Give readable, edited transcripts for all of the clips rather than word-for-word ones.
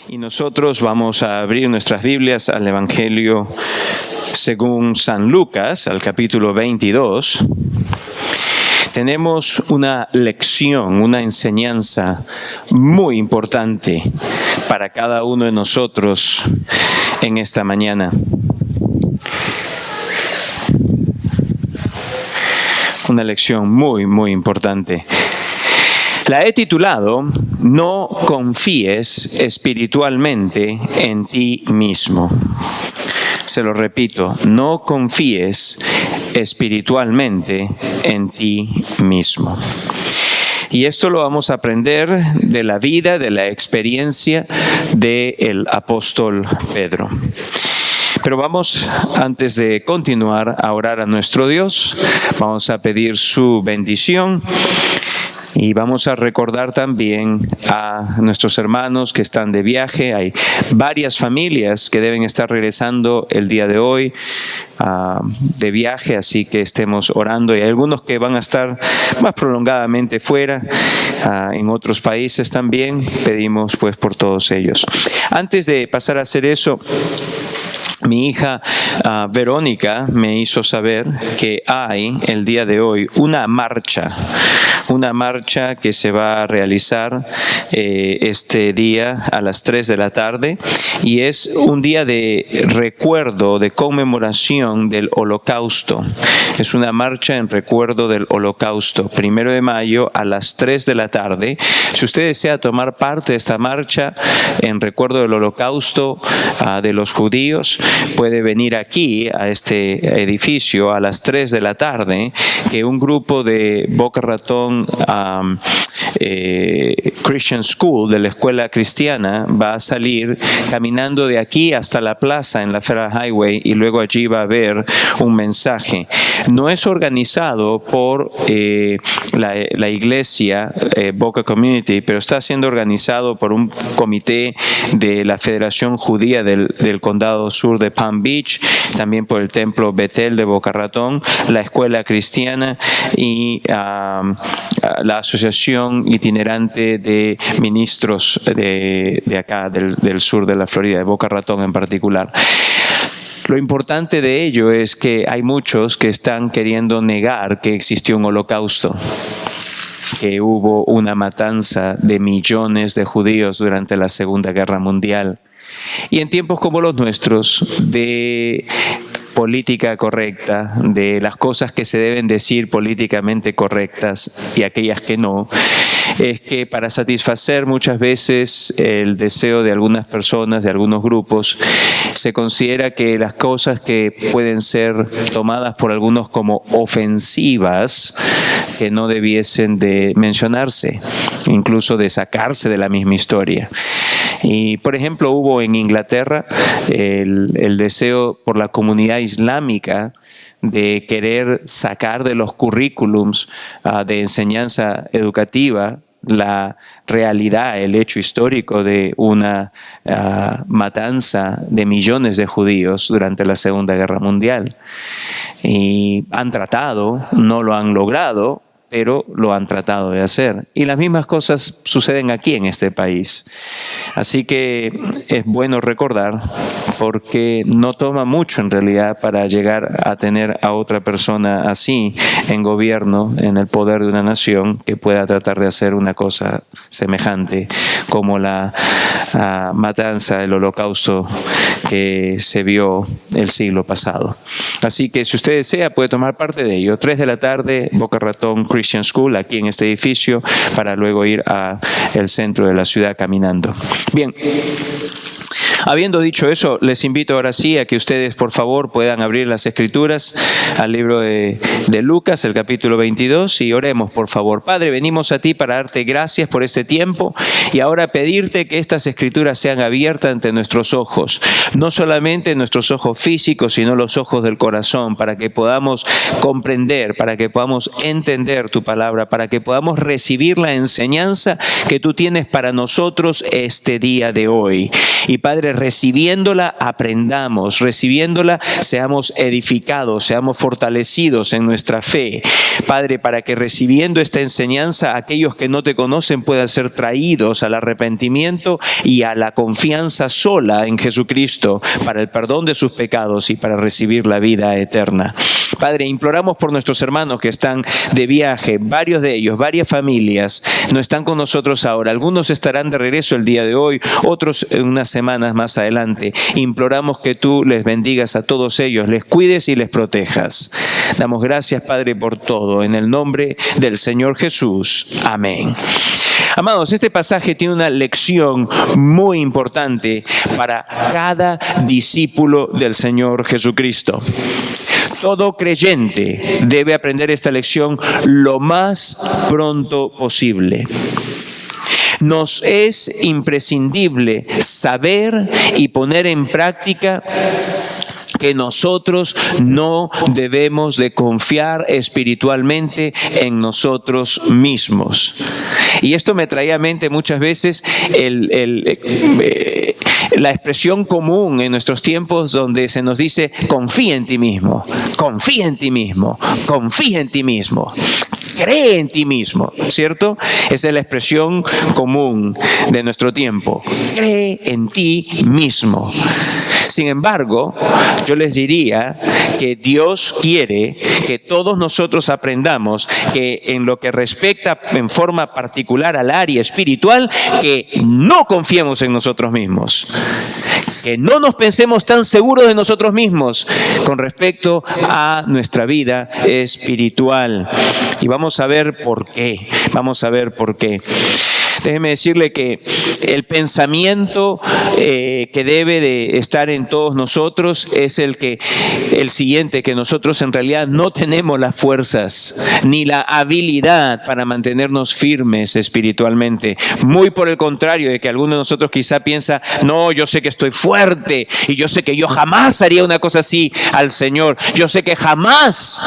Y nosotros vamos a abrir nuestras Biblias al Evangelio según San Lucas, al capítulo 22. Tenemos una lección, una enseñanza muy importante para cada uno de nosotros en esta mañana. Una lección muy importante. La he titulado, No confíes espiritualmente en ti mismo. Se lo repito, no confíes espiritualmente en ti mismo. Y esto lo vamos a aprender de la vida, de la experiencia del apóstol Pedro. Pero vamos, antes de continuar, a orar a nuestro Dios. Vamos a pedir su bendición. Y vamos a recordar también a nuestros hermanos que están de viaje. Hay varias familias que deben estar regresando el día de hoy de viaje, así que estemos orando. Y hay algunos que van a estar más prolongadamente fuera, en otros países también. Pedimos pues por todos ellos. Antes de pasar a hacer eso, mi hija Verónica me hizo saber que hay el día de hoy una marcha que se va a realizar este día a las 3 de la tarde y es un día de recuerdo, de conmemoración del Holocausto. Es una marcha en recuerdo del Holocausto, 1 de mayo a las 3 de la tarde. Si usted desea tomar parte de esta marcha en recuerdo del Holocausto de los judíos, puede venir aquí a este edificio a las 3 de la tarde, que un grupo de Boca Ratón Christian School, de la escuela cristiana, va a salir caminando de aquí hasta la plaza en la Federal Highway y luego allí va a haber un mensaje. No es organizado por la iglesia Boca Community, pero está siendo organizado por un comité de la Federación Judía del Condado Sur de Palm Beach, también por el Templo Betel de Boca Ratón, la Escuela Cristiana y la Asociación Itinerante de Ministros de acá, del sur de la Florida, de Boca Ratón en particular. Lo importante de ello es que hay muchos que están queriendo negar que existió un holocausto, que hubo una matanza de millones de judíos durante la Segunda Guerra Mundial. Y en tiempos como los nuestros, de política correcta, de las cosas que se deben decir políticamente correctas y aquellas que no, es que para satisfacer muchas veces el deseo de algunas personas, de algunos grupos, se considera que las cosas que pueden ser tomadas por algunos como ofensivas, que no debiesen de mencionarse, incluso de sacarse de la misma historia. Y, por ejemplo, hubo en Inglaterra el deseo por la comunidad islámica de querer sacar de los currículums de enseñanza educativa la realidad, el hecho histórico de una matanza de millones de judíos durante la Segunda Guerra Mundial. Y han tratado, no lo han logrado, pero lo han tratado de hacer. Y las mismas cosas suceden aquí en este país. Así que es bueno recordar, porque no toma mucho en realidad para llegar a tener a otra persona así en gobierno, en el poder de una nación, que pueda tratar de hacer una cosa semejante como la matanza, el holocausto que se vio el siglo pasado. Así que si usted desea puede tomar parte de ello. 3 de la tarde, Boca Ratón Christian School, aquí en este edificio, para luego ir al centro de la ciudad caminando. Bien. Habiendo dicho eso, les invito ahora sí a que ustedes, por favor, puedan abrir las Escrituras al libro de Lucas, el capítulo 22, y oremos, por favor. Padre, venimos a ti para darte gracias por este tiempo y ahora pedirte que estas Escrituras sean abiertas ante nuestros ojos, no solamente nuestros ojos físicos, sino los ojos del corazón, para que podamos comprender, para que podamos entender tu palabra, para que podamos recibir la enseñanza que tú tienes para nosotros este día de hoy. Y Padre, Padre, recibiéndola aprendamos, recibiéndola seamos edificados, seamos fortalecidos en nuestra fe. Padre, para que recibiendo esta enseñanza, aquellos que no te conocen puedan ser traídos al arrepentimiento y a la confianza sola en Jesucristo para el perdón de sus pecados y para recibir la vida eterna. Padre, imploramos por nuestros hermanos que están de viaje, varios de ellos, varias familias, no están con nosotros ahora. Algunos estarán de regreso el día de hoy, otros en unas semanas más adelante. Imploramos que tú les bendigas a todos ellos, les cuides y les protejas. Damos gracias, Padre, por todo. En el nombre del Señor Jesús. Amén. Amados, este pasaje tiene una lección muy importante para cada discípulo del Señor Jesucristo. Todo creyente debe aprender esta lección lo más pronto posible. Nos es imprescindible saber y poner en práctica que nosotros no debemos de confiar espiritualmente en nosotros mismos. Y esto me traía a mente muchas veces la expresión común en nuestros tiempos donde se nos dice: confía en ti mismo, confía en ti mismo, confía en ti mismo. Cree en ti mismo, ¿cierto? Esa es la expresión común de nuestro tiempo. Cree en ti mismo. Sin embargo, yo les diría que Dios quiere que todos nosotros aprendamos que en lo que respecta en forma particular al área espiritual, que no confiemos en nosotros mismos. Que no nos pensemos tan seguros de nosotros mismos con respecto a nuestra vida espiritual. Y vamos a ver por qué. Vamos a ver por qué. Déjeme decirle que el pensamiento que debe de estar en todos nosotros es el siguiente, que nosotros en realidad no tenemos las fuerzas ni la habilidad para mantenernos firmes espiritualmente. Muy por el contrario, de que alguno de nosotros quizá piensa: no, yo sé que estoy fuerte y yo sé que yo jamás haría una cosa así al Señor. Yo sé que jamás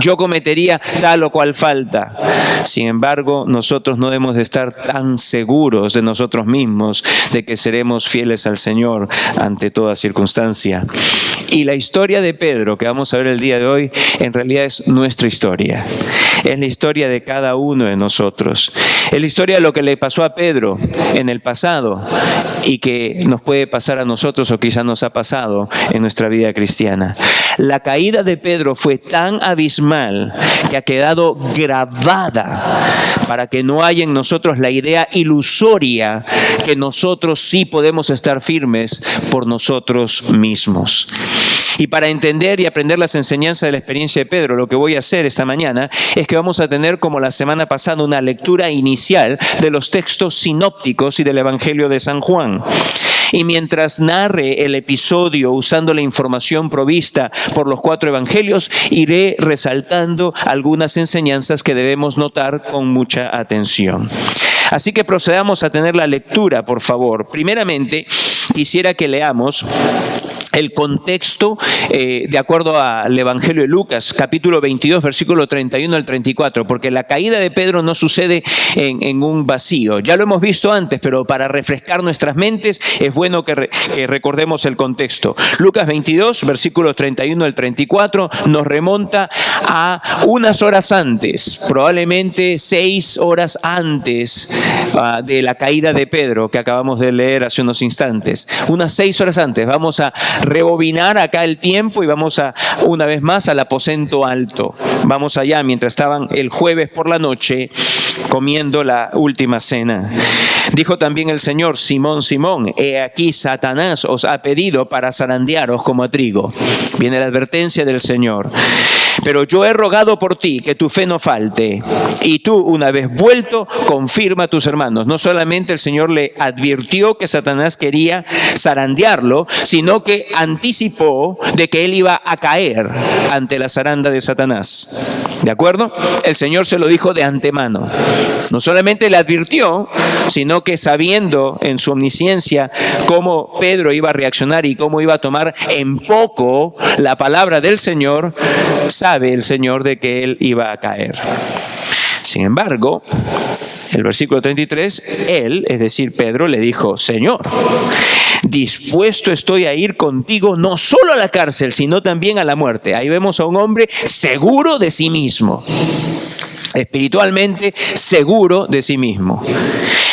yo cometería tal o cual falta. Sin embargo, nosotros no debemos de estar tan seguros de nosotros mismos de que seremos fieles al Señor ante toda circunstancia. Y la historia de Pedro que vamos a ver el día de hoy en realidad es nuestra historia. Es la historia de cada uno de nosotros. Es la historia de lo que le pasó a Pedro en el pasado y que nos puede pasar a nosotros o quizás nos ha pasado en nuestra vida cristiana. La caída de Pedro fue tan abismal que ha quedado grabada para que no haya en nosotros la idea ilusoria que nosotros sí podemos estar firmes por nosotros mismos. Y para entender y aprender las enseñanzas de la experiencia de Pedro, lo que voy a hacer esta mañana es que vamos a tener, como la semana pasada, una lectura inicial de los textos sinópticos y del Evangelio de San Juan. Y mientras narre el episodio usando la información provista por los 4 evangelios, iré resaltando algunas enseñanzas que debemos notar con mucha atención. Así que procedamos a tener la lectura, por favor. Primeramente, quisiera que leamos el contexto de acuerdo al Evangelio de Lucas, capítulo 22, versículo 31 al 34, porque la caída de Pedro no sucede en un vacío. Ya lo hemos visto antes, pero para refrescar nuestras mentes es bueno que recordemos el contexto. Lucas 22, versículos 31 al 34, nos remonta a unas horas antes, probablemente 6 horas antes de la caída de Pedro, que acabamos de leer hace unos instantes. Unas 6 horas antes. Vamos a rebobinar acá el tiempo y vamos una vez más al aposento alto. Vamos allá mientras estaban el jueves por la noche comiendo la última cena. Dijo también el Señor: Simón, Simón, he aquí Satanás os ha pedido para zarandearos como a trigo. Viene la advertencia del Señor. Pero yo he rogado por ti que tu fe no falte, y tú, una vez vuelto, confirma a tus hermanos. No solamente el Señor le advirtió que Satanás quería zarandearlo, sino que anticipó de que él iba a caer ante la zaranda de Satanás. ¿De acuerdo? El Señor se lo dijo de antemano. No solamente le advirtió, sino que sabiendo en su omnisciencia cómo Pedro iba a reaccionar y cómo iba a tomar en poco la palabra del Señor, sabe el Señor de que él iba a caer. Sin embargo, El versículo 33, él, es decir, Pedro, le dijo: Señor, dispuesto estoy a ir contigo no solo a la cárcel, sino también a la muerte. Ahí vemos a un hombre seguro de sí mismo, espiritualmente seguro de sí mismo.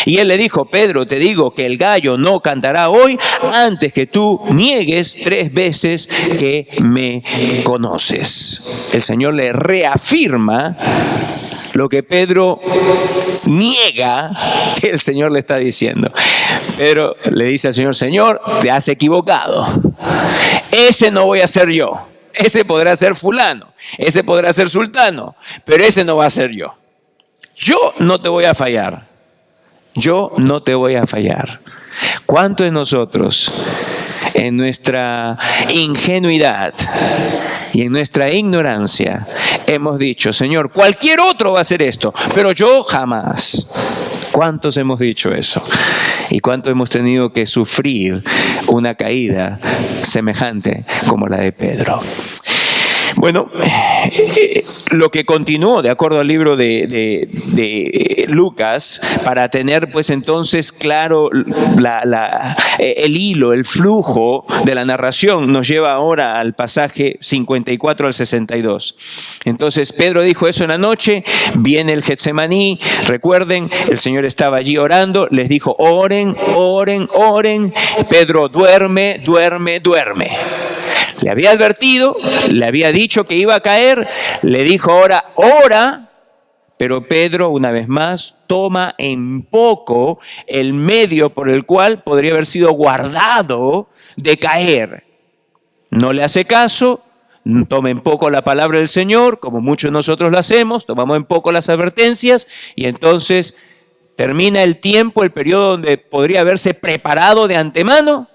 Y él le dijo: Pedro, te digo que el gallo no cantará hoy antes que tú niegues 3 veces que me conoces. El Señor le reafirma lo que Pedro niega que el Señor le está diciendo. Pedro le dice al Señor: Señor, te has equivocado. Ese no voy a ser yo. Ese podrá ser fulano, ese podrá ser sultano, pero ese no va a ser yo. Yo no te voy a fallar. Yo no te voy a fallar. ¿Cuántos de nosotros, en nuestra ingenuidad y en nuestra ignorancia, hemos dicho: Señor, cualquier otro va a hacer esto, pero yo jamás? ¿Cuántos hemos dicho eso? ¿Y cuánto hemos tenido que sufrir una caída semejante como la de Pedro? Bueno, lo que continuó, de acuerdo al libro de Lucas, para tener pues entonces claro el hilo, el flujo de la narración, nos lleva ahora al pasaje 54 al 62. Entonces Pedro dijo eso en la noche, viene el Getsemaní, recuerden, el Señor estaba allí orando, les dijo: oren, oren, oren. Pedro duerme. Le había advertido, le había dicho que iba a caer, le dijo ahora: ora, pero Pedro una vez más toma en poco el medio por el cual podría haber sido guardado de caer. No le hace caso, toma en poco la palabra del Señor, como muchos de nosotros lo hacemos, tomamos en poco las advertencias y entonces termina el tiempo, el periodo donde podría haberse preparado de antemano.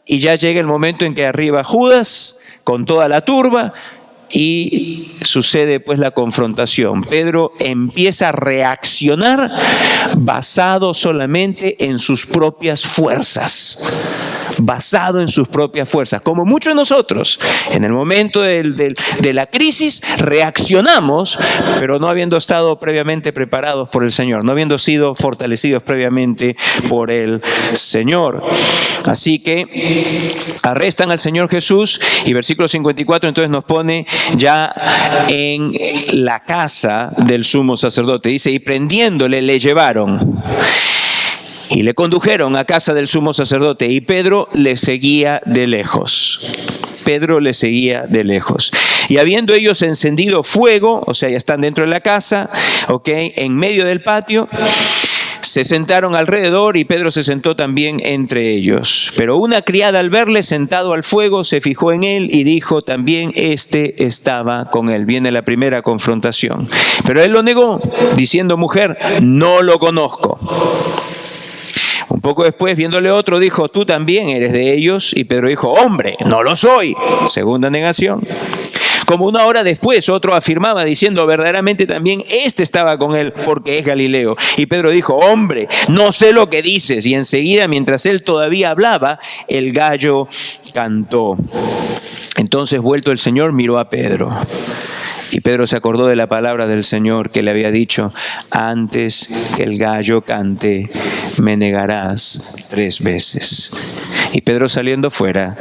Y ya llega el momento en que arriba Judas con toda la turba y sucede pues la confrontación. Pedro empieza a reaccionar basado solamente en sus propias fuerzas. Basado en sus propias fuerzas. Como muchos de nosotros, en el momento de la crisis, reaccionamos, pero no habiendo estado previamente preparados por el Señor, no habiendo sido fortalecidos previamente por el Señor. Así que arrestan al Señor Jesús y versículo 54 entonces nos pone ya en la casa del sumo sacerdote. Dice: y prendiéndole le llevaron y le condujeron a casa del sumo sacerdote, y Pedro le seguía de lejos. Pedro le seguía de lejos. Y habiendo ellos encendido fuego, o sea, ya están dentro de la casa, en medio del patio, se sentaron alrededor y Pedro se sentó también entre ellos. Pero una criada, al verle sentado al fuego, se fijó en él y dijo: también este estaba con él. Viene la primera confrontación. Pero él lo negó, diciendo: mujer, no lo conozco. Un poco después, viéndole otro, dijo: tú también eres de ellos. Y Pedro dijo: hombre, no lo soy. Segunda negación. Como una hora después, otro afirmaba diciendo: verdaderamente también este estaba con él, porque es Galileo. Y Pedro dijo: hombre, no sé lo que dices. Y enseguida, mientras él todavía hablaba, el gallo cantó. Entonces, vuelto el Señor, miró a Pedro. Y Pedro se acordó de la palabra del Señor que le había dicho: antes que el gallo cante, me negarás 3 veces. Y Pedro, saliendo fuera,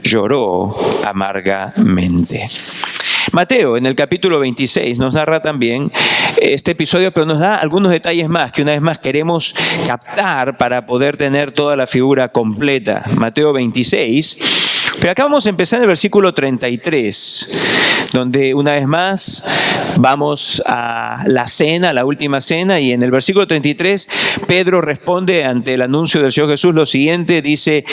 lloró amargamente. Mateo, en el capítulo 26, nos narra también este episodio, pero nos da algunos detalles más que una vez más queremos captar para poder tener toda la figura completa. Mateo 26. Pero acá vamos a empezar en el versículo 33, donde una vez más vamos a la cena, la última cena, y en el versículo 33 Pedro responde ante el anuncio del Señor Jesús lo siguiente, dice: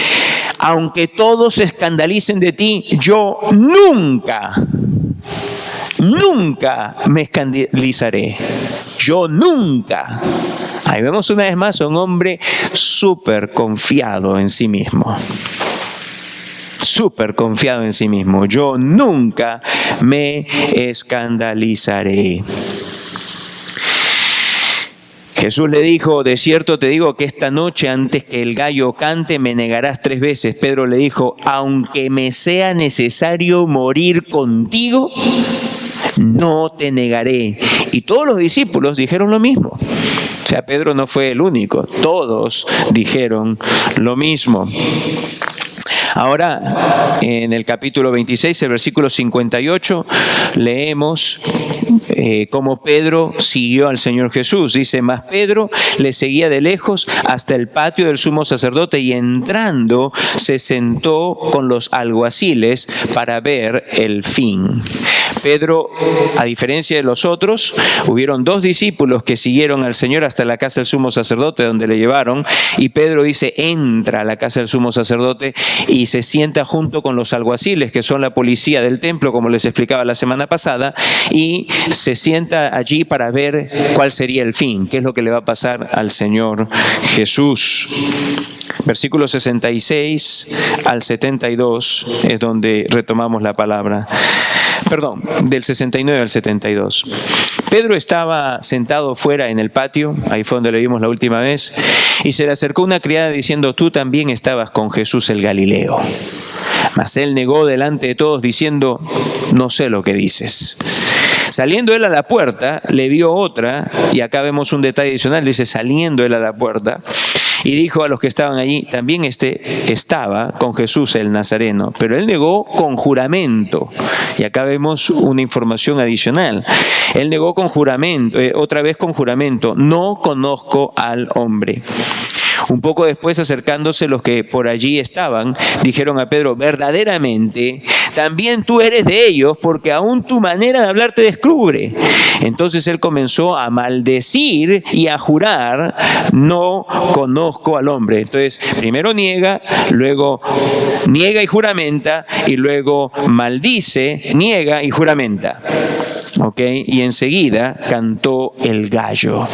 aunque todos se escandalicen de ti, yo nunca me escandalizaré. Yo nunca. Ahí vemos una vez más a un hombre súper confiado en sí mismo. Súper confiado en sí mismo. Yo nunca me escandalizaré. Jesús le dijo: de cierto te digo que esta noche, antes que el gallo cante, me negarás 3 veces. Pedro le dijo: aunque me sea necesario morir contigo, no te negaré. Y todos los discípulos dijeron lo mismo. O sea, Pedro no fue el único. Todos dijeron lo mismo. Ahora, en el capítulo 26, el versículo 58, leemos cómo Pedro siguió al Señor Jesús. Dice, mas Pedro le seguía de lejos hasta el patio del sumo sacerdote y entrando se sentó con los alguaciles para ver el fin. Pedro, a diferencia de los otros, hubieron 2 discípulos que siguieron al Señor hasta la casa del sumo sacerdote donde le llevaron, y Pedro dice, entra a la casa del sumo sacerdote y se sienta junto con los alguaciles, que son la policía del templo, como les explicaba la semana pasada, y se sienta allí para ver cuál sería el fin, qué es lo que le va a pasar al Señor Jesús. Versículos 66 al 72 es donde retomamos la palabra. Perdón, del 69 al 72. Pedro estaba sentado fuera en el patio, ahí fue donde le vimos la última vez, y se le acercó una criada diciendo, tú también estabas con Jesús el Galileo. Mas él negó delante de todos diciendo, no sé lo que dices. Saliendo él a la puerta, le vio otra, y acá vemos un detalle adicional, dice, saliendo él a la puerta, y dijo a los que estaban allí, también estaba con Jesús el Nazareno, pero él negó con juramento. Y acá vemos una información adicional. Él negó con juramento, otra vez con juramento, no conozco al hombre. Un poco después, acercándose los que por allí estaban, dijeron a Pedro, verdaderamente, también tú eres de ellos, porque aún tu manera de hablar te descubre. Entonces él comenzó a maldecir y a jurar, no conozco al hombre. Entonces, primero niega, luego niega y juramenta, y luego maldice, niega y juramenta. ¿Ok? Y enseguida cantó el gallo.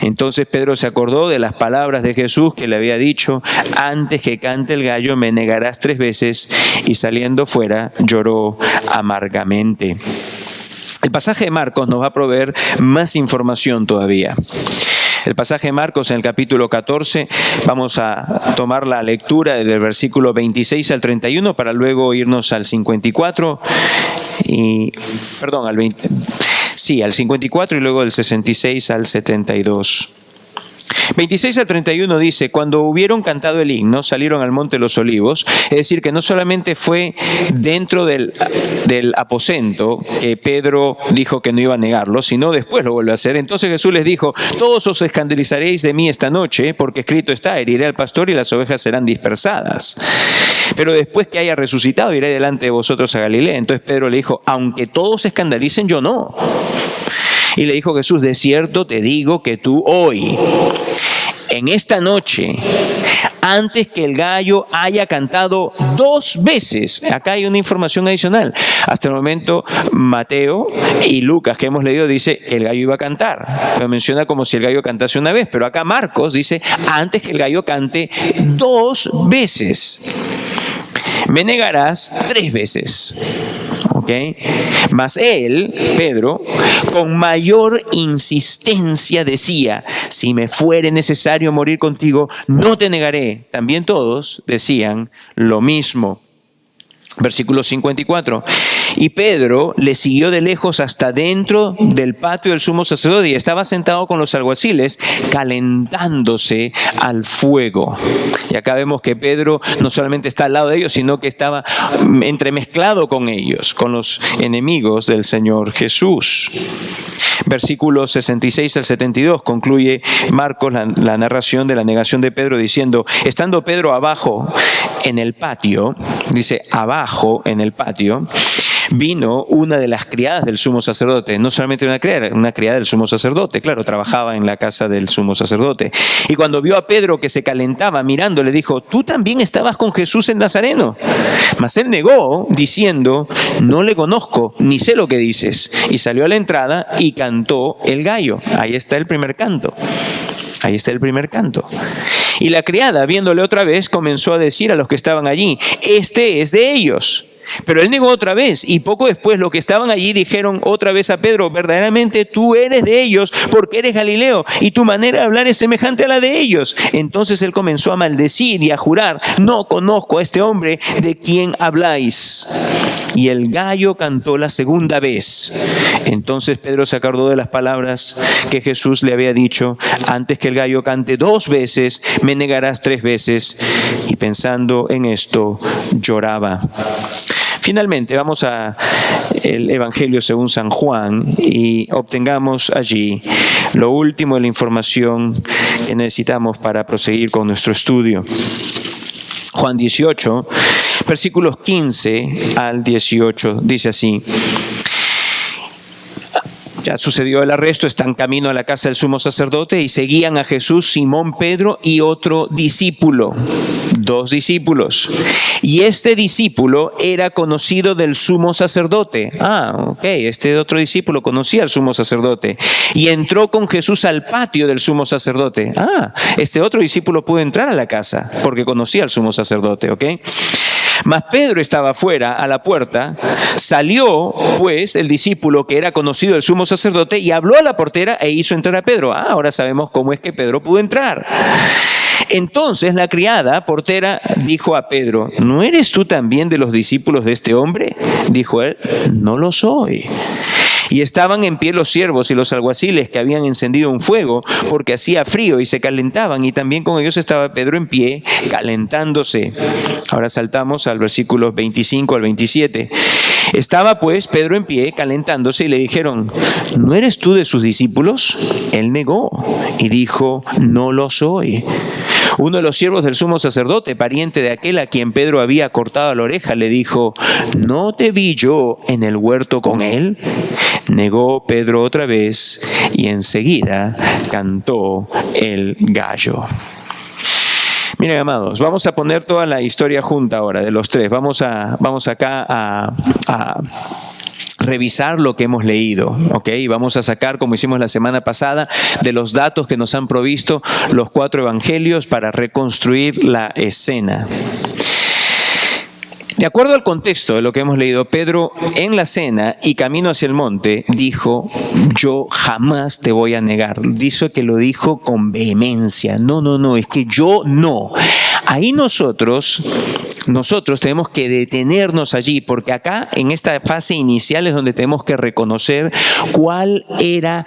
Entonces Pedro se acordó de las palabras de Jesús que le había dicho, antes que cante el gallo me negarás 3 veces, y saliendo fuera lloró amargamente. El pasaje de Marcos nos va a proveer más información todavía. El pasaje de Marcos en el capítulo 14, vamos a tomar la lectura del versículo 26 al 31 para luego irnos al 54 al 20. Sí, al 54 y luego del 66 al 72. 26 al 31 dice, cuando hubieron cantado el himno, salieron al monte de los olivos, es decir, que no solamente fue dentro del aposento que Pedro dijo que no iba a negarlo, sino después lo vuelve a hacer. Entonces Jesús les dijo, todos os escandalizaréis de mí esta noche, porque escrito está, heriré al pastor y las ovejas serán dispersadas. Pero después que haya resucitado, iré delante de vosotros a Galilea. Entonces Pedro le dijo, aunque todos se escandalicen, yo no. Y le dijo Jesús, de cierto te digo que tú hoy, en esta noche, antes que el gallo haya cantado 2 veces, acá hay una información adicional. Hasta el momento Mateo y Lucas que hemos leído dice el gallo iba a cantar, lo menciona como si el gallo cantase una vez, pero acá Marcos dice antes que el gallo cante 2 veces. Me negarás 3 veces. ¿Ok? Mas él, Pedro, con mayor insistencia decía, si me fuere necesario morir contigo, no te negaré. También todos decían lo mismo. Versículo 54. Y Pedro le siguió de lejos hasta dentro del patio del sumo sacerdote y estaba sentado con los alguaciles calentándose al fuego. Y acá vemos que Pedro no solamente está al lado de ellos, sino que estaba entremezclado con ellos, con los enemigos del Señor Jesús. Versículos 66 al 72 concluye Marcos la narración de la negación de Pedro diciendo, estando Pedro abajo en el patio, dice abajo en el patio, vino una de las criadas del sumo sacerdote, no solamente una criada del sumo sacerdote, claro, trabajaba en la casa del sumo sacerdote. Y cuando vio a Pedro que se calentaba mirando, le dijo, ¿tú también estabas con Jesús el Nazareno? Mas él negó, diciendo, no le conozco, ni sé lo que dices. Y salió a la entrada y cantó el gallo. Ahí está el primer canto. Ahí está el primer canto. Y la criada, viéndole otra vez, comenzó a decir a los que estaban allí, este es de ellos. Pero él negó otra vez, y poco después los que estaban allí dijeron otra vez a Pedro, verdaderamente tú eres de ellos, porque eres Galileo, y tu manera de hablar es semejante a la de ellos. Entonces él comenzó a maldecir y a jurar, no conozco a este hombre de quien habláis. Y el gallo cantó la segunda vez. Entonces Pedro se acordó de las palabras que Jesús le había dicho: antes que el gallo cante 2 veces, me negarás 3 veces. Y pensando en esto, lloraba. Finalmente, vamos al Evangelio según San Juan y obtengamos allí lo último de la información que necesitamos para proseguir con nuestro estudio. Juan 18, versículos 15 al 18, dice así: ya sucedió el arresto, están camino a la casa del sumo sacerdote y seguían a Jesús Simón, Pedro y otro discípulo. 2 discípulos. Y este discípulo era conocido del sumo sacerdote. Este otro discípulo conocía al sumo sacerdote. Y entró con Jesús al patio del sumo sacerdote. Este otro discípulo pudo entrar a la casa porque conocía al sumo sacerdote, ¿ok? Mas Pedro estaba afuera a la puerta. Salió pues el discípulo que era conocido del sumo sacerdote y habló a la portera e hizo entrar a Pedro. Ahora sabemos cómo es que Pedro pudo entrar. Entonces la criada portera dijo a Pedro: ¿no eres tú también de los discípulos de este hombre? Dijo él: no lo soy. Y estaban en pie los siervos y los alguaciles que habían encendido un fuego porque hacía frío y se calentaban, y también con ellos estaba Pedro en pie calentándose. Ahora saltamos al versículo 25 al 27. Estaba pues Pedro en pie calentándose y le dijeron: ¿no eres tú de sus discípulos? Él negó y dijo: no lo soy. Uno de los siervos del sumo sacerdote, pariente de aquel a quien Pedro había cortado la oreja, le dijo: ¿no te vi yo en el huerto con él? Negó Pedro otra vez y enseguida cantó el gallo. Miren, amados, vamos a poner toda la historia junta ahora de los 3. Vamos acá a revisar lo que hemos leído, ¿ok? Y vamos a sacar, como hicimos la semana pasada, de los datos que nos han provisto los 4 evangelios para reconstruir la escena. De acuerdo al contexto de lo que hemos leído, Pedro en la cena y camino hacia el monte dijo: yo jamás te voy a negar. Dice que lo dijo con vehemencia. No, es que yo no. Ahí nosotros tenemos que detenernos allí, porque acá en esta fase inicial es donde tenemos que reconocer cuál era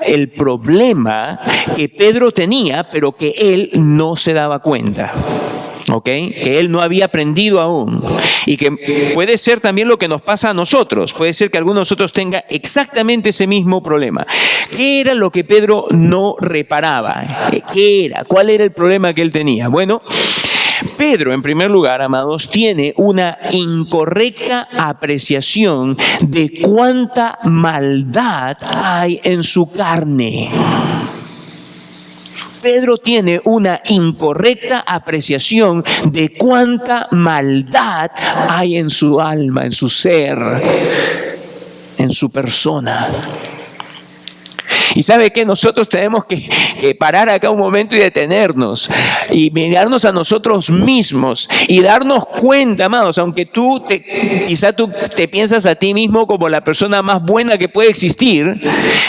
el problema que Pedro tenía, pero que él no se daba cuenta. Que él no había aprendido aún, y que puede ser también lo que nos pasa a nosotros. Puede ser que alguno de nosotros tenga exactamente ese mismo problema. ¿Qué era lo que Pedro no reparaba? ¿Qué era? ¿Cuál era el problema que él tenía? Bueno, Pedro, en primer lugar, amados, tiene una incorrecta apreciación de cuánta maldad hay en su carne. Pedro tiene una incorrecta apreciación de cuánta maldad hay en su alma, en su ser, en su persona. Y ¿sabe qué? Nosotros tenemos que parar acá un momento y detenernos y mirarnos a nosotros mismos y darnos cuenta, amados, aunque quizá tú te piensas a ti mismo como la persona más buena que puede existir,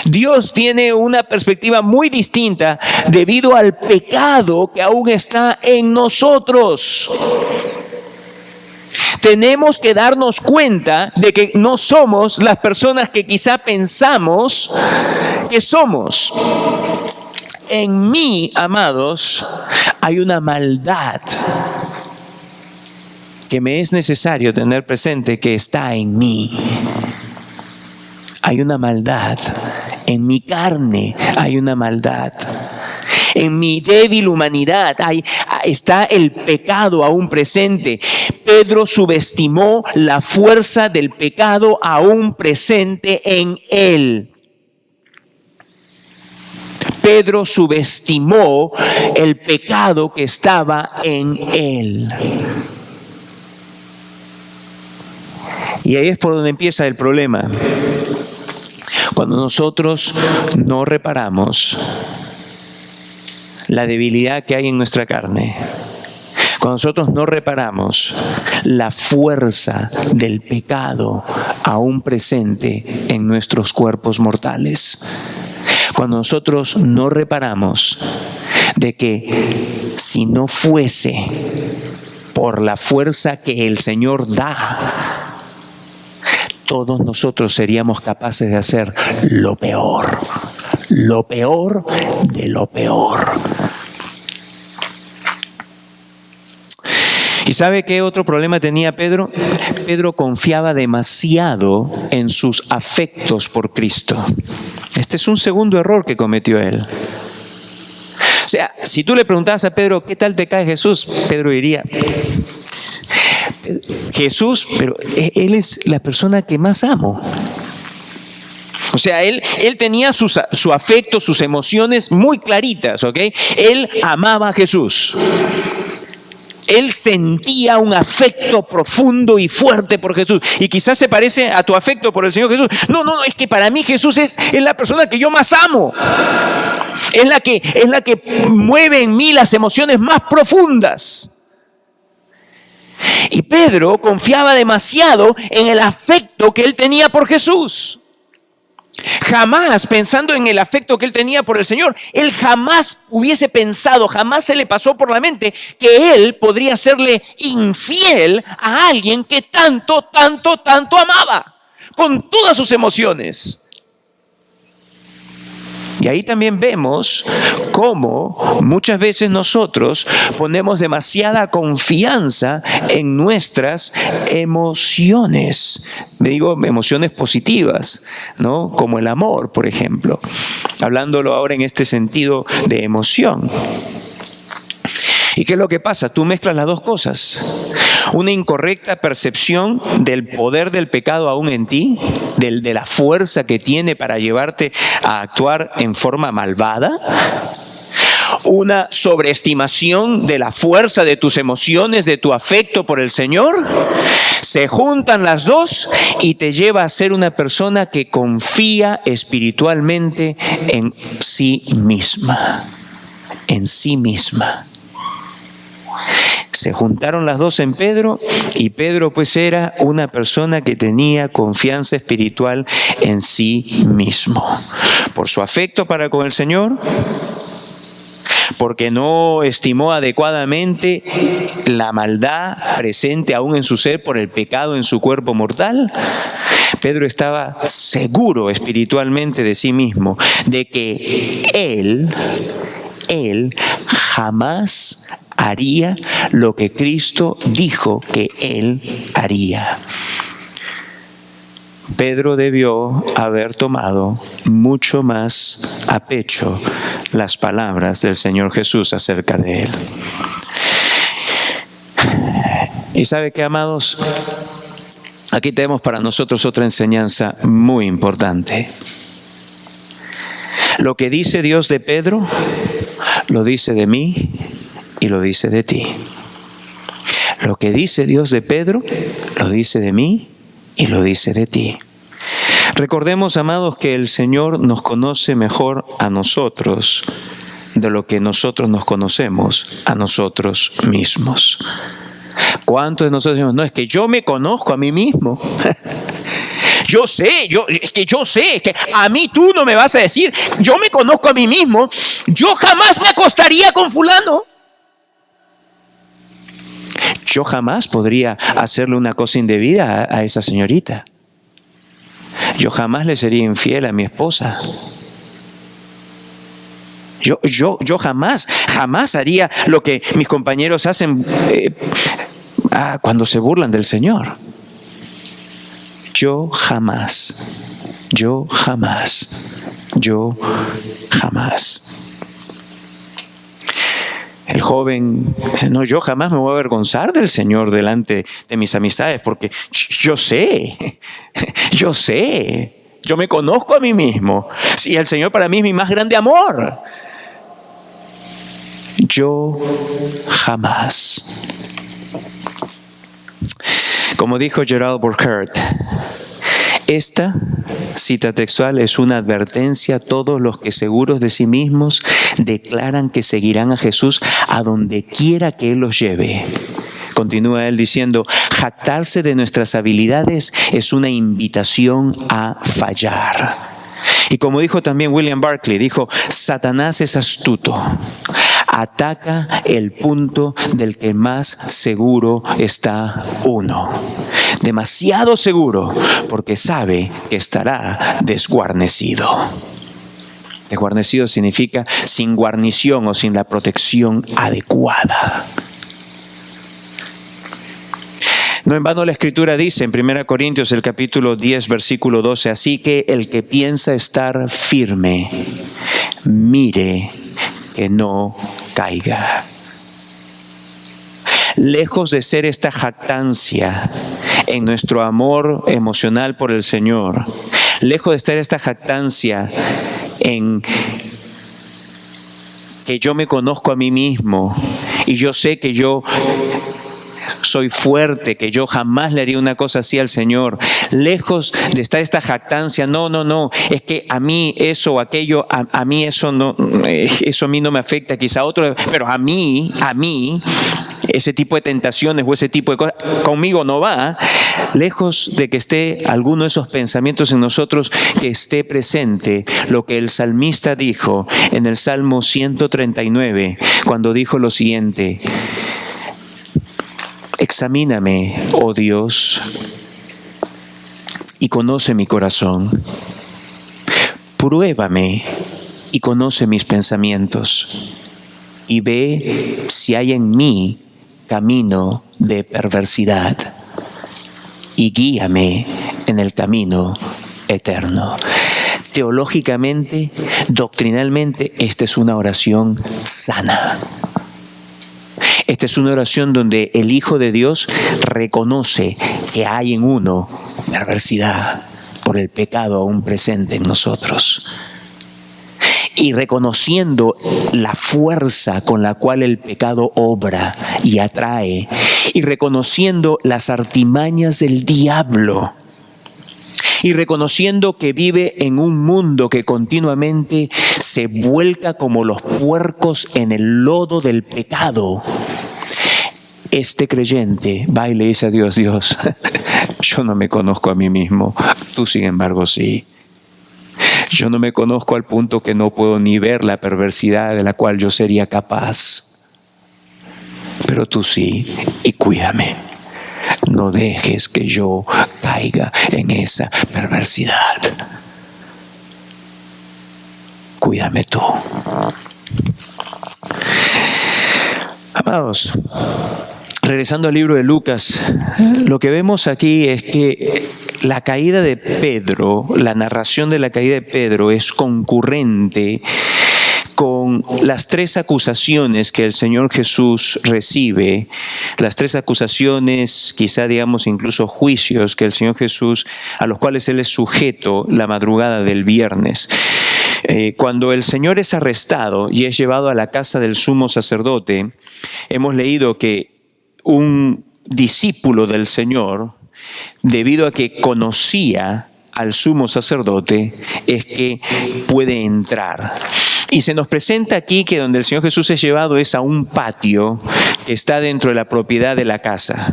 Dios tiene una perspectiva muy distinta debido al pecado que aún está en nosotros. Tenemos que darnos cuenta de que no somos las personas que quizá pensamos que somos. En mí, amados, hay una maldad que me es necesario tener presente que está en mí. Hay una maldad. En mi carne hay una maldad. En mi débil humanidad está el pecado aún presente. Pedro subestimó la fuerza del pecado aún presente en él. Pedro subestimó el pecado que estaba en él. Y ahí es por donde empieza el problema. Cuando nosotros no reparamos la debilidad que hay en nuestra carne, cuando nosotros no reparamos la fuerza del pecado aún presente en nuestros cuerpos mortales, cuando nosotros no reparamos de que si no fuese por la fuerza que el Señor da, todos nosotros seríamos capaces de hacer lo peor de lo peor. ¿Y sabe qué otro problema tenía Pedro? Pedro confiaba demasiado en sus afectos por Cristo. Este es un segundo error que cometió él. O sea, si tú le preguntabas a Pedro, ¿qué tal te cae Jesús? Pedro diría, Jesús, pero Él es la persona que más amo. O sea, él tenía su afecto, sus emociones muy claritas, ¿ok? Él amaba a Jesús. Él sentía un afecto profundo y fuerte por Jesús. Y quizás se parece a tu afecto por el Señor Jesús. No, es que para mí Jesús es la persona que yo más amo. Es la que mueve en mí las emociones más profundas. Y Pedro confiaba demasiado en el afecto que él tenía por Jesús. Jamás, pensando en el afecto que él tenía por el Señor, él jamás hubiese pensado, jamás se le pasó por la mente que él podría serle infiel a alguien que tanto amaba, con todas sus emociones. Y ahí también vemos cómo muchas veces nosotros ponemos demasiada confianza en nuestras emociones. Me digo emociones positivas, ¿no? Como el amor, por ejemplo. Hablándolo ahora en este sentido de emoción. ¿Y qué es lo que pasa? Tú mezclas las dos cosas. Una incorrecta percepción del poder del pecado aún en ti, de la fuerza que tiene para llevarte a actuar en forma malvada. Una sobreestimación de la fuerza de tus emociones, de tu afecto por el Señor. Se juntan las dos y te lleva a ser una persona que confía espiritualmente en sí misma. En sí misma. Se juntaron las dos en Pedro y Pedro pues era una persona que tenía confianza espiritual en sí mismo. Por su afecto para con el Señor, porque no estimó adecuadamente la maldad presente aún en su ser por el pecado en su cuerpo mortal. Pedro estaba seguro espiritualmente de sí mismo, de que él jamás haría lo que Cristo dijo que él haría. Pedro debió haber tomado mucho más a pecho las palabras del Señor Jesús acerca de él. ¿Y sabe qué, amados? Aquí tenemos para nosotros otra enseñanza muy importante. Lo que dice Dios de Pedro, lo dice de mí y lo dice de ti. Lo que dice Dios de Pedro, lo dice de mí y lo dice de ti. Recordemos, amados, que el Señor nos conoce mejor a nosotros de lo que nosotros nos conocemos a nosotros mismos. ¿Cuántos de nosotros decimos, no, es que yo me conozco a mí mismo? Yo sé que a mí tú no me vas a decir, yo me conozco a mí mismo, yo jamás me acostaría con fulano. Yo jamás podría hacerle una cosa indebida a esa señorita. Yo jamás le sería infiel a mi esposa. Yo jamás haría lo que mis compañeros hacen cuando se burlan del Señor. Yo jamás. El joven dice, no, yo jamás me voy a avergonzar del Señor delante de mis amistades, porque yo sé, yo me conozco a mí mismo. Sí, el Señor para mí es mi más grande amor. Yo jamás. Como dijo Gerald Burkhardt, esta cita textual es una advertencia a todos los que seguros de sí mismos declaran que seguirán a Jesús a donde quiera que Él los lleve. Continúa él diciendo, jactarse de nuestras habilidades es una invitación a fallar. Y como dijo también William Barclay, dijo, Satanás es astuto. ataca el punto del que más seguro está uno. Demasiado seguro, porque sabe que estará desguarnecido. Desguarnecido significa sin guarnición o sin la protección adecuada. No en vano la Escritura dice en 1 Corintios el capítulo 10 versículo 12, así que el que piensa estar firme, mire que no caiga. Lejos de ser esta jactancia en nuestro amor emocional por el Señor, lejos de estar esta jactancia en que yo me conozco a mí mismo y yo sé que yo soy fuerte, que yo jamás le haría una cosa así al Señor. Lejos de estar esta jactancia, no, es que a mí eso o aquello, a mí eso no, eso a mí no me afecta, quizá a otro, pero a mí, ese tipo de tentaciones o ese tipo de cosas, conmigo no va. Lejos de que esté alguno de esos pensamientos en nosotros, que esté presente lo que el salmista dijo en el Salmo 139, cuando dijo lo siguiente: examíname, oh Dios, y conoce mi corazón. Pruébame y conoce mis pensamientos, y ve si hay en mí camino de perversidad, y guíame en el camino eterno. Teológicamente, doctrinalmente, esta es una oración sana. Esta es una oración donde el Hijo de Dios reconoce que hay en uno perversidad por el pecado aún presente en nosotros. Y reconociendo la fuerza con la cual el pecado obra y atrae, y reconociendo las artimañas del diablo, y reconociendo que vive en un mundo que continuamente se vuelca como los puercos en el lodo del pecado, este creyente va y le dice a Dios: Dios, yo no me conozco a mí mismo, tú sin embargo sí. Yo no me conozco al punto que no puedo ni ver la perversidad de la cual yo sería capaz. Pero tú sí, y cuídame. No dejes que yo caiga en esa perversidad. Cuídame tú. Amados, regresando al libro de Lucas, lo que vemos aquí es que la caída de Pedro, la narración de la caída de Pedro es concurrente con las tres acusaciones que el Señor Jesús recibe, las tres acusaciones, quizá digamos incluso juicios que el Señor Jesús, a los cuales Él es sujeto la madrugada del viernes. Cuando el Señor es arrestado y es llevado a la casa del sumo sacerdote, hemos leído que un discípulo del Señor, debido a que conocía al sumo sacerdote, es que puede entrar. Y se nos presenta aquí que donde el Señor Jesús es llevado es a un patio que está dentro de la propiedad de la casa.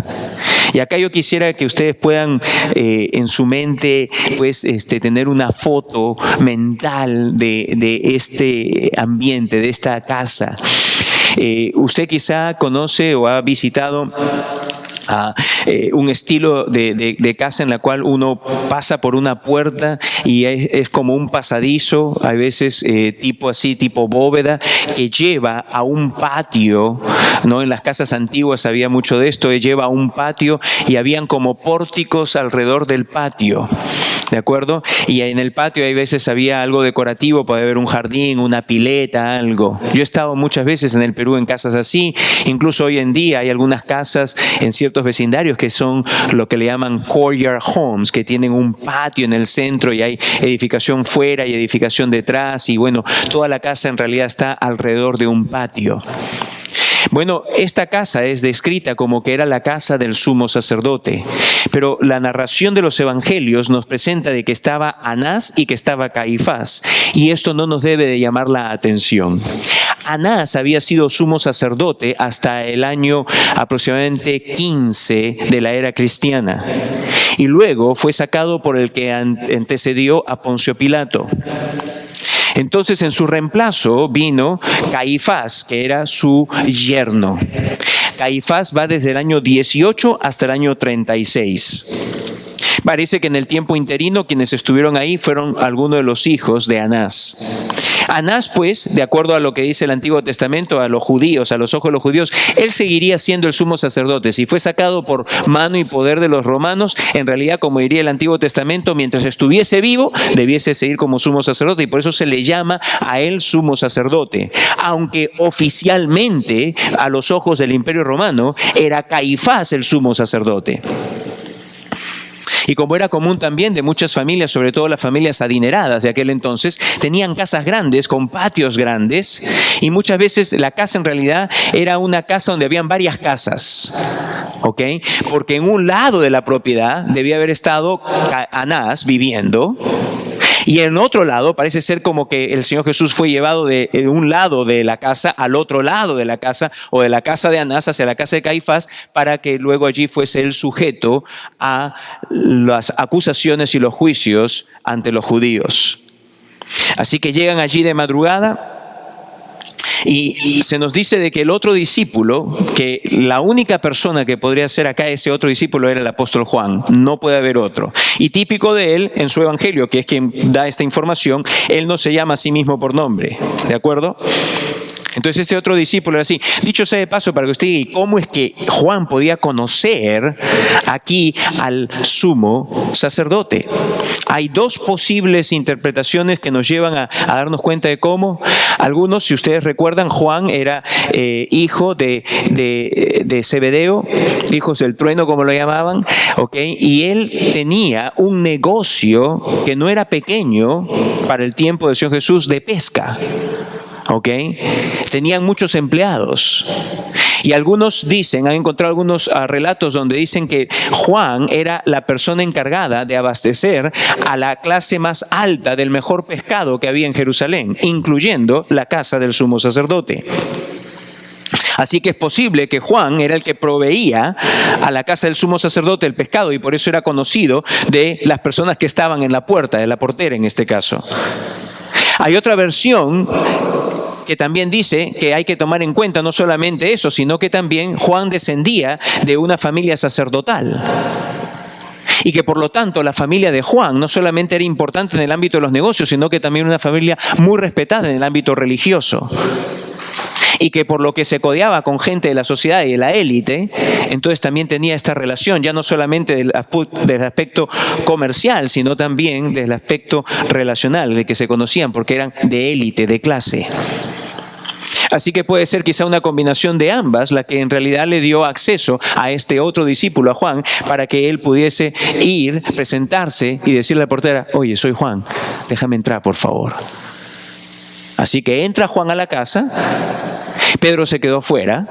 Y acá yo quisiera que ustedes puedan en su mente pues tener una foto mental de este ambiente, de esta casa. Usted quizá conoce o ha visitado un estilo de casa en la cual uno pasa por una puerta y es como un pasadizo, a veces tipo bóveda, que lleva a un patio, ¿no? En las casas antiguas había mucho de esto, lleva a un patio y habían como pórticos alrededor del patio, ¿de acuerdo? Y en el patio hay veces había algo decorativo, puede haber un jardín, una pileta, algo. Yo he estado muchas veces en el Perú en casas así, incluso hoy en día hay algunas casas en ciertos vecindarios que son lo que le llaman courtyard homes, que tienen un patio en el centro y hay edificación fuera y edificación detrás, y bueno, toda la casa en realidad está alrededor de un patio. Bueno, esta casa es descrita como que era la casa del sumo sacerdote, pero la narración de los evangelios nos presenta de que estaba Anás y que estaba Caifás, y esto no nos debe de llamar la atención. Anás había sido sumo sacerdote hasta el año aproximadamente 15 de la era cristiana, y luego fue sacado por el que antecedió a Poncio Pilato. Entonces en su reemplazo vino Caifás, que era su yerno. Caifás va desde el año 18 hasta el año 36. Parece que en el tiempo interino quienes estuvieron ahí fueron algunos de los hijos de Anás. Anás, pues, de acuerdo a lo que dice el Antiguo Testamento, a los judíos, a los ojos de los judíos, él seguiría siendo el sumo sacerdote. Si fue sacado por mano y poder de los romanos, en realidad, como diría el Antiguo Testamento, mientras estuviese vivo, debiese seguir como sumo sacerdote, y por eso se le llama a él sumo sacerdote. Aunque oficialmente, a los ojos del Imperio Romano, era Caifás el sumo sacerdote. Y como era común también de muchas familias, sobre todo las familias adineradas de aquel entonces, tenían casas grandes, con patios grandes, y muchas veces la casa en realidad era una casa donde habían varias casas, ¿ok? Porque en un lado de la propiedad debía haber estado Anás viviendo, y en otro lado parece ser como que el Señor Jesús fue llevado de un lado de la casa al otro lado de la casa, o de la casa de Anás hacia la casa de Caifás, para que luego allí fuese el sujeto a las acusaciones y los juicios ante los judíos. Así que llegan allí de madrugada. Y se nos dice de que el otro discípulo, que la única persona que podría ser acá ese otro discípulo era el apóstol Juan, no puede haber otro. Y típico de él en su evangelio, que es quien da esta información, él no se llama a sí mismo por nombre, ¿de acuerdo? Entonces este otro discípulo era así. Dicho sea de paso, para que usted diga, ¿cómo es que Juan podía conocer aquí al sumo sacerdote? Hay dos posibles interpretaciones que nos llevan a darnos cuenta de cómo. Algunos, si ustedes recuerdan, Juan era hijo de Zebedeo, hijos del trueno como lo llamaban, ¿ok? Y él tenía un negocio que no era pequeño para el tiempo del Señor Jesús, de pesca. ¿Ok? Tenían muchos empleados. Y algunos dicen, han encontrado algunos relatos donde dicen que Juan era la persona encargada de abastecer a la clase más alta del mejor pescado que había en Jerusalén, incluyendo la casa del sumo sacerdote. Así que es posible que Juan era el que proveía a la casa del sumo sacerdote el pescado, y por eso era conocido de las personas que estaban en la puerta, de la portera en este caso. Hay otra versión que también dice que hay que tomar en cuenta no solamente eso, sino que también Juan descendía de una familia sacerdotal. Y que por lo tanto la familia de Juan no solamente era importante en el ámbito de los negocios, sino que también una familia muy respetada en el ámbito religioso. Y que por lo que se codeaba con gente de la sociedad y de la élite, entonces también tenía esta relación, ya no solamente desde el aspecto comercial, sino también desde el aspecto relacional, de que se conocían porque eran de élite, de clase. Así que puede ser quizá una combinación de ambas la que en realidad le dio acceso a este otro discípulo, a Juan, para que él pudiese ir, presentarse y decirle a la portera: oye, soy Juan, déjame entrar por favor. Así que entra Juan a la casa. Pedro se quedó fuera.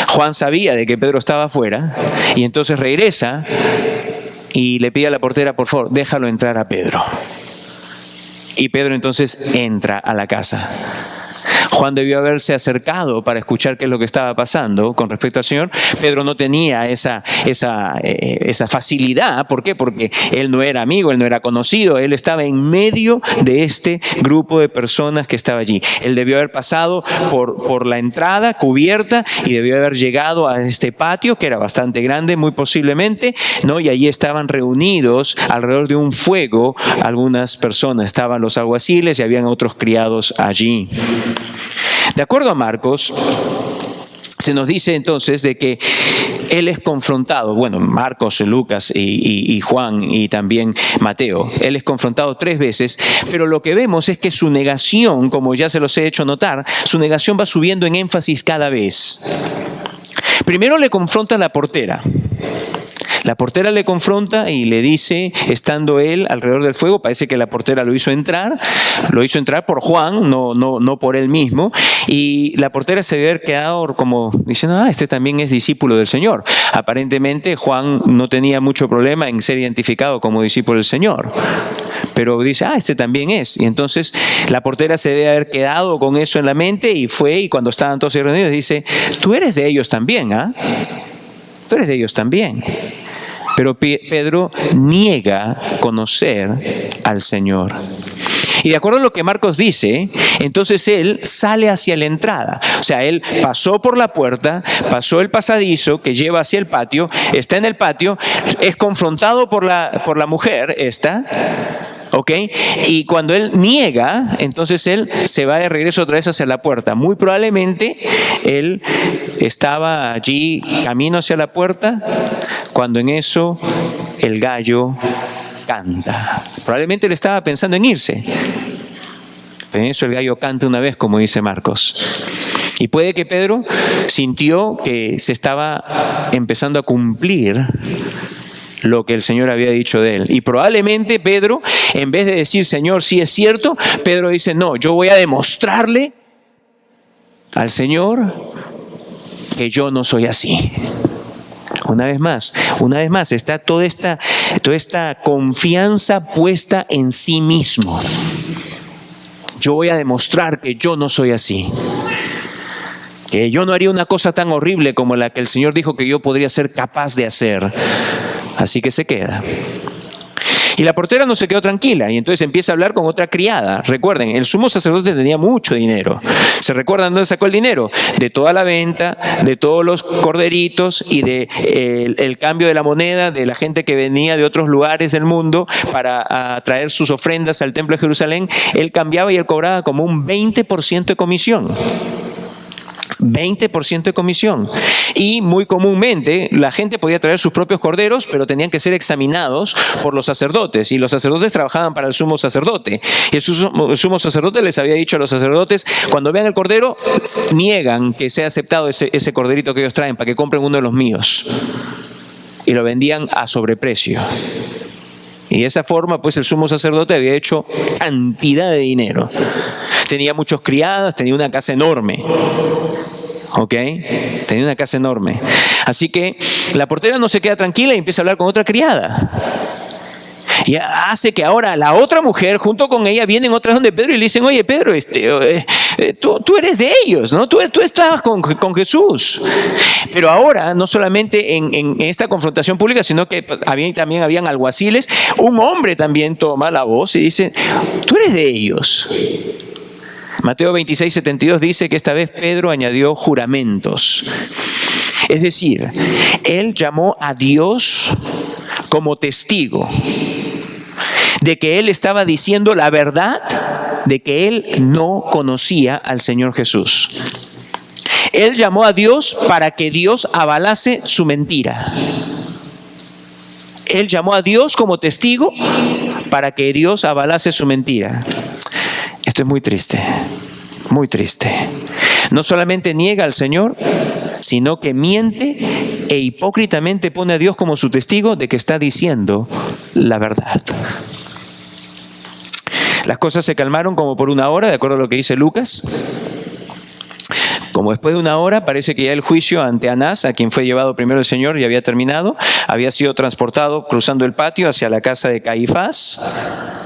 Juan sabía de que Pedro estaba fuera, y entonces regresa y le pide a la portera: por favor, déjalo entrar a Pedro. Y Pedro entonces entra a la casa. Juan debió haberse acercado para escuchar qué es lo que estaba pasando con respecto al Señor. Pedro no tenía esa facilidad. ¿Por qué? Porque él no era amigo, él no era conocido. Él estaba en medio de este grupo de personas que estaba allí. Él debió haber pasado por la entrada cubierta y debió haber llegado a este patio, que era bastante grande, muy posiblemente, ¿no? Y allí estaban reunidos alrededor de un fuego algunas personas. Estaban los alguaciles y habían otros criados allí. De acuerdo a Marcos, se nos dice entonces de que él es confrontado, bueno, Marcos, Lucas y Juan y también Mateo, él es confrontado 3 veces, pero lo que vemos es que su negación, como ya se los he hecho notar, su negación va subiendo en énfasis cada vez. Primero le confronta a la portera. La portera le confronta y le dice, estando él alrededor del fuego, parece que la portera lo hizo entrar por Juan, no por él mismo, y la portera se debe haber quedado como diciendo: este también es discípulo del Señor. Aparentemente Juan no tenía mucho problema en ser identificado como discípulo del Señor, pero dice: este también es. Y entonces la portera se debe haber quedado con eso en la mente y fue, y cuando estaban todos reunidos dice: tú eres de ellos también, ¿ah? Tú eres de ellos también. Pero Pedro niega conocer al Señor. Y de acuerdo a lo que Marcos dice, entonces él sale hacia la entrada. O sea, él pasó por la puerta, pasó el pasadizo que lleva hacia el patio, está en el patio, es confrontado por la mujer esta, ¿ok? Y cuando él niega, entonces él se va de regreso otra vez hacia la puerta. Muy probablemente él estaba allí camino hacia la puerta cuando en eso el gallo canta. Probablemente él estaba pensando en irse. En eso el gallo canta una vez, como dice Marcos. Y puede que Pedro sintió que se estaba empezando a cumplir lo que el Señor había dicho de él. Y probablemente Pedro, en vez de decir, Señor, sí es cierto, Pedro dice, no, yo voy a demostrarle al Señor que yo no soy así. Una vez más, está toda esta confianza puesta en sí mismo. Yo voy a demostrar que yo no soy así. Que yo no haría una cosa tan horrible como la que el Señor dijo que yo podría ser capaz de hacer. Así que se queda. Y la portera no se quedó tranquila y entonces empieza a hablar con otra criada. Recuerden, el sumo sacerdote tenía mucho dinero. ¿Se recuerdan dónde sacó el dinero? De toda la venta, de todos los corderitos y de el cambio de la moneda de la gente que venía de otros lugares del mundo para traer sus ofrendas al templo de Jerusalén. Él cambiaba y él cobraba como un 20% de comisión. 20% de comisión. Y muy comúnmente la gente podía traer sus propios corderos, pero tenían que ser examinados por los sacerdotes. Y los sacerdotes trabajaban para el sumo sacerdote. Y el sumo sacerdote les había dicho a los sacerdotes, cuando vean el cordero, niegan que sea aceptado ese corderito que ellos traen para que compren uno de los míos. Y lo vendían a sobreprecio. Y de esa forma, pues el sumo sacerdote había hecho cantidad de dinero. Tenía muchos criados, tenía una casa enorme. ¿Ok? Tenía una casa enorme. Así que la portera no se queda tranquila y empieza a hablar con otra criada. Y hace que ahora la otra mujer, junto con ella, vienen otras donde Pedro y le dicen, oye Pedro, tú eres de ellos, ¿no? Tú estabas con Jesús. Pero ahora, no solamente en esta confrontación pública, sino que también habían alguaciles, un hombre también toma la voz y dice, tú eres de ellos. Mateo 26:72 dice que esta vez Pedro añadió juramentos. Es decir, él llamó a Dios como testigo de que él estaba diciendo la verdad, de que él no conocía al Señor Jesús. Él llamó a Dios para que Dios avalase su mentira. Él llamó a Dios como testigo para que Dios avalase su mentira. Esto es muy triste, muy triste. No solamente niega al Señor, sino que miente e hipócritamente pone a Dios como su testigo de que está diciendo la verdad. Las cosas se calmaron como por una hora, de acuerdo a lo que dice Lucas. Como después de una hora, parece que ya el juicio ante Anás, a quien fue llevado primero el Señor, ya había terminado. Había sido transportado cruzando el patio hacia la casa de Caifás.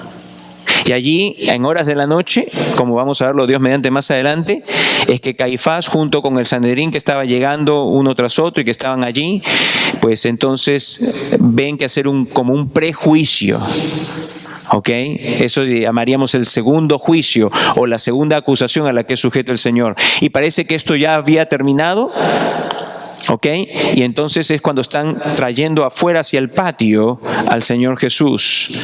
Y allí, en horas de la noche, como vamos a verlo Dios mediante más adelante, es que Caifás, junto con el Sanedrín que estaba llegando uno tras otro y que estaban allí, pues entonces ven que hacer como un prejuicio. ¿Ok? Eso llamaríamos el segundo juicio o la segunda acusación a la que es sujeto el Señor. Y parece que esto ya había terminado. ¿Ok? Y entonces es cuando están trayendo afuera hacia el patio al Señor Jesús.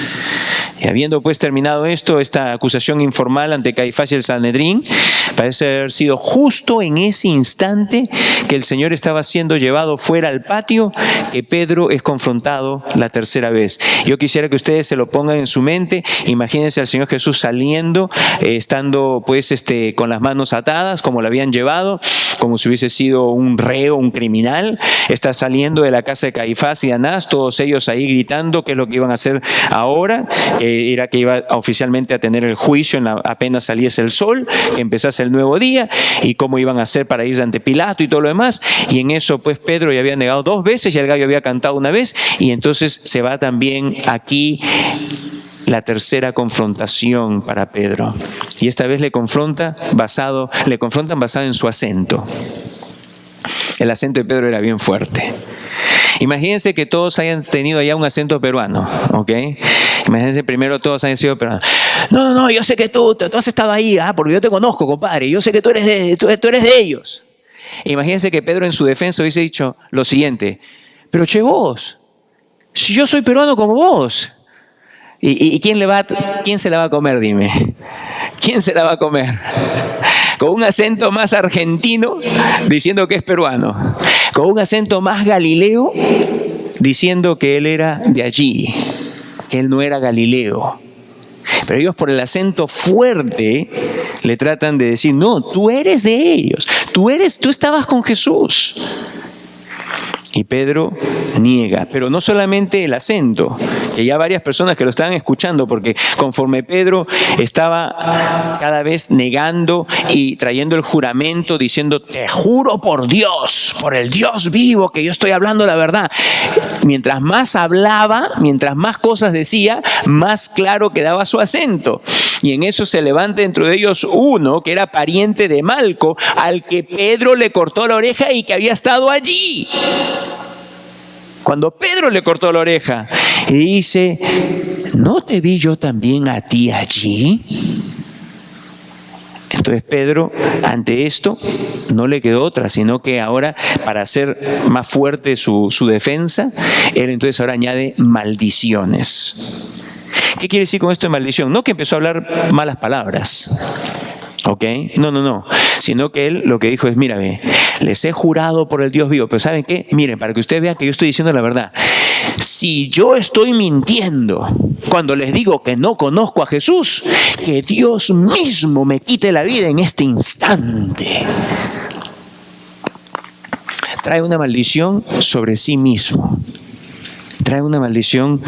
Y habiendo pues terminado esta acusación informal ante Caifás y el Sanedrín, parece haber sido justo en ese instante que el Señor estaba siendo llevado fuera al patio, que Pedro es confrontado la tercera vez. Yo quisiera que ustedes se lo pongan en su mente. Imagínense al Señor Jesús saliendo, estando pues con las manos atadas, como lo habían llevado, como si hubiese sido un reo, un criminal. Está saliendo de la casa de Caifás y de Anás, todos ellos ahí gritando qué es lo que iban a hacer ahora. Era que iba oficialmente a tener el juicio apenas saliese el sol, que empezase el nuevo día, y cómo iban a hacer para ir ante Pilato y todo lo demás. Y en eso pues Pedro ya había negado 2 veces y el gallo había cantado 1 vez, y entonces se va también aquí la tercera confrontación para Pedro. Y esta vez le confrontan basado en su acento. El acento de Pedro era bien fuerte. Imagínense que todos hayan tenido allá un acento peruano, ¿ok? Imagínense primero todos hayan sido peruanos. No, yo sé que tú has estado ahí, porque yo te conozco, compadre, yo sé que tú eres de ellos. Imagínense que Pedro en su defensa hubiese dicho lo siguiente: pero che vos, si yo soy peruano como vos. ¿Y quién se la va a comer, dime? ¿Quién se la va a comer? Con un acento más argentino diciendo que es peruano, con un acento más galileo diciendo que él era de allí, que él no era galileo. Pero ellos, por el acento fuerte, le tratan de decir: no, tú eres de ellos, tú estabas con Jesús. Y Pedro niega, pero no solamente el acento, que ya varias personas que lo estaban escuchando, porque conforme Pedro estaba cada vez negando y trayendo el juramento, diciendo: te juro por Dios, por el Dios vivo, que yo estoy hablando la verdad. Mientras más hablaba, mientras más cosas decía, más claro quedaba su acento. Y en eso se levanta dentro de ellos uno que era pariente de Malco, al que Pedro le cortó la oreja y que había estado allí cuando Pedro le cortó la oreja, y dice: ¿no te vi yo también a ti allí? Entonces Pedro, ante esto, no le quedó otra, sino que ahora, para hacer más fuerte su defensa, él entonces ahora añade maldiciones. ¿Qué quiere decir con esto de maldición? No que empezó a hablar malas palabras, ¿ok? No. Sino que él lo que dijo es: mírame, les he jurado por el Dios vivo. Pero ¿saben qué? Miren, para que ustedes vean que yo estoy diciendo la verdad. Si yo estoy mintiendo cuando les digo que no conozco a Jesús, que Dios mismo me quite la vida en este instante. Trae una maldición sobre sí mismo. Trae una maldición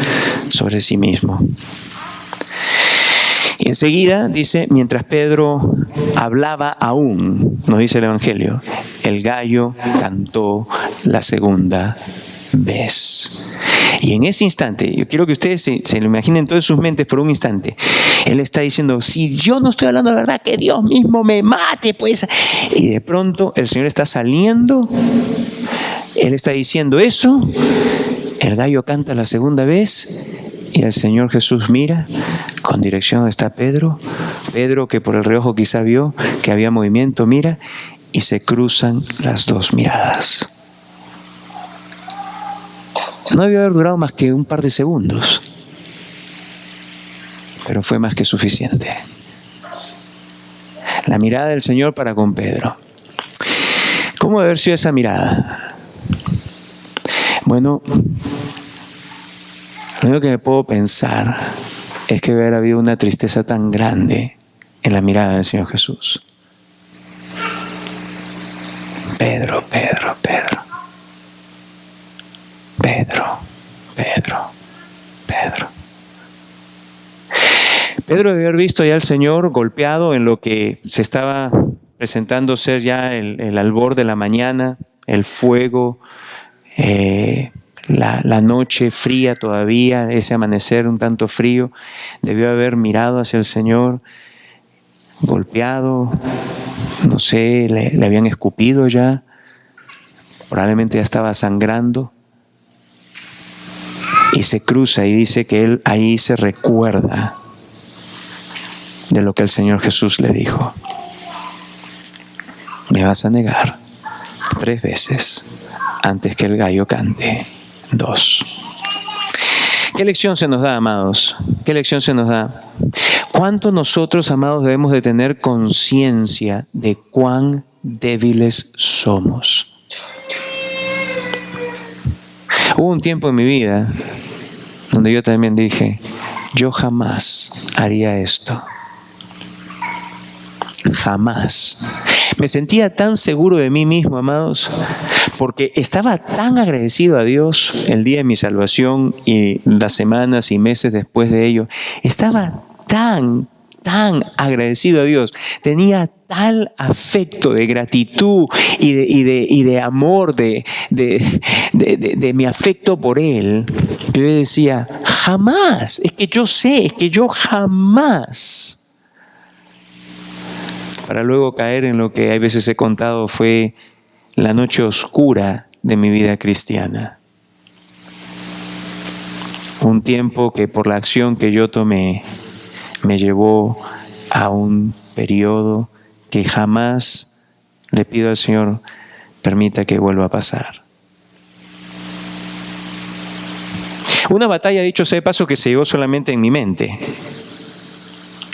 sobre sí mismo. Y enseguida dice: mientras Pedro hablaba aún, nos dice el Evangelio, el gallo cantó la segunda vez. Y en ese instante, yo quiero que ustedes se lo imaginen en todas sus mentes por un instante. Él está diciendo: si yo no estoy hablando la verdad, que Dios mismo me mate, pues. Y de pronto el Señor está saliendo, Él está diciendo eso, el gallo canta la segunda vez, y el Señor Jesús mira con dirección donde está Pedro. Pedro, que por el reojo quizá vio que había movimiento, mira, y se cruzan las dos miradas. No debió haber durado más que un par de segundos, pero fue más que suficiente. La mirada del Señor para con Pedro. ¿Cómo debe haber sido esa mirada? Bueno, lo único que me puedo pensar es que debe haber habido una tristeza tan grande en la mirada del Señor Jesús. Pedro. Pedro debe haber visto ya al Señor golpeado en lo que se estaba presentando ser ya el albor de la mañana, el fuego, la noche fría todavía, ese amanecer un tanto frío. Debió haber mirado hacia el Señor, golpeado, no sé, le habían escupido ya, probablemente ya estaba sangrando, y se cruza y dice que él ahí se recuerda de lo que el Señor Jesús le dijo: me vas a negar 3 veces antes que el gallo cante 2. ¿Qué lección se nos da, amados? ¿Qué lección se nos da? ¿Cuánto nosotros, amados, debemos de tener conciencia de cuán débiles somos? Hubo un tiempo en mi vida donde yo también dije: yo jamás haría esto. Jamás. Me sentía tan seguro de mí mismo, amados, porque estaba tan agradecido a Dios el día de mi salvación y las semanas y meses después de ello. Estaba tan agradecido a Dios. Tenía tal afecto de gratitud y de amor, de mi afecto por Él, que yo decía: jamás, es que yo jamás. Para luego caer en lo que a veces he contado fue la noche oscura de mi vida cristiana. Un tiempo que por la acción que yo tomé me llevó a un periodo que jamás le pido al Señor permita que vuelva a pasar. Una batalla, dicho sea de paso, que se llevó solamente en mi mente.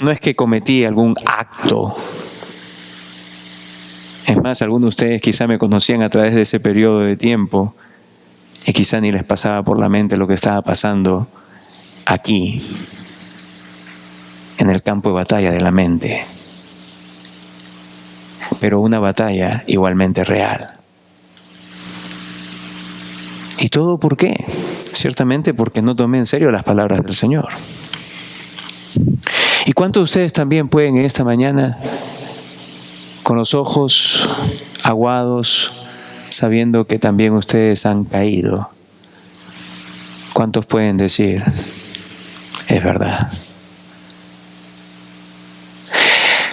No es que cometí algún acto. Es más, algunos de ustedes quizá me conocían a través de ese periodo de tiempo y quizá ni les pasaba por la mente lo que estaba pasando aquí, en el campo de batalla de la mente. Pero una batalla igualmente real. ¿Y todo por qué? Ciertamente porque no tomé en serio las palabras del Señor. ¿Y cuántos de ustedes también pueden en esta mañana, con los ojos aguados, sabiendo que también ustedes han caído? ¿Cuántos pueden decir, es verdad?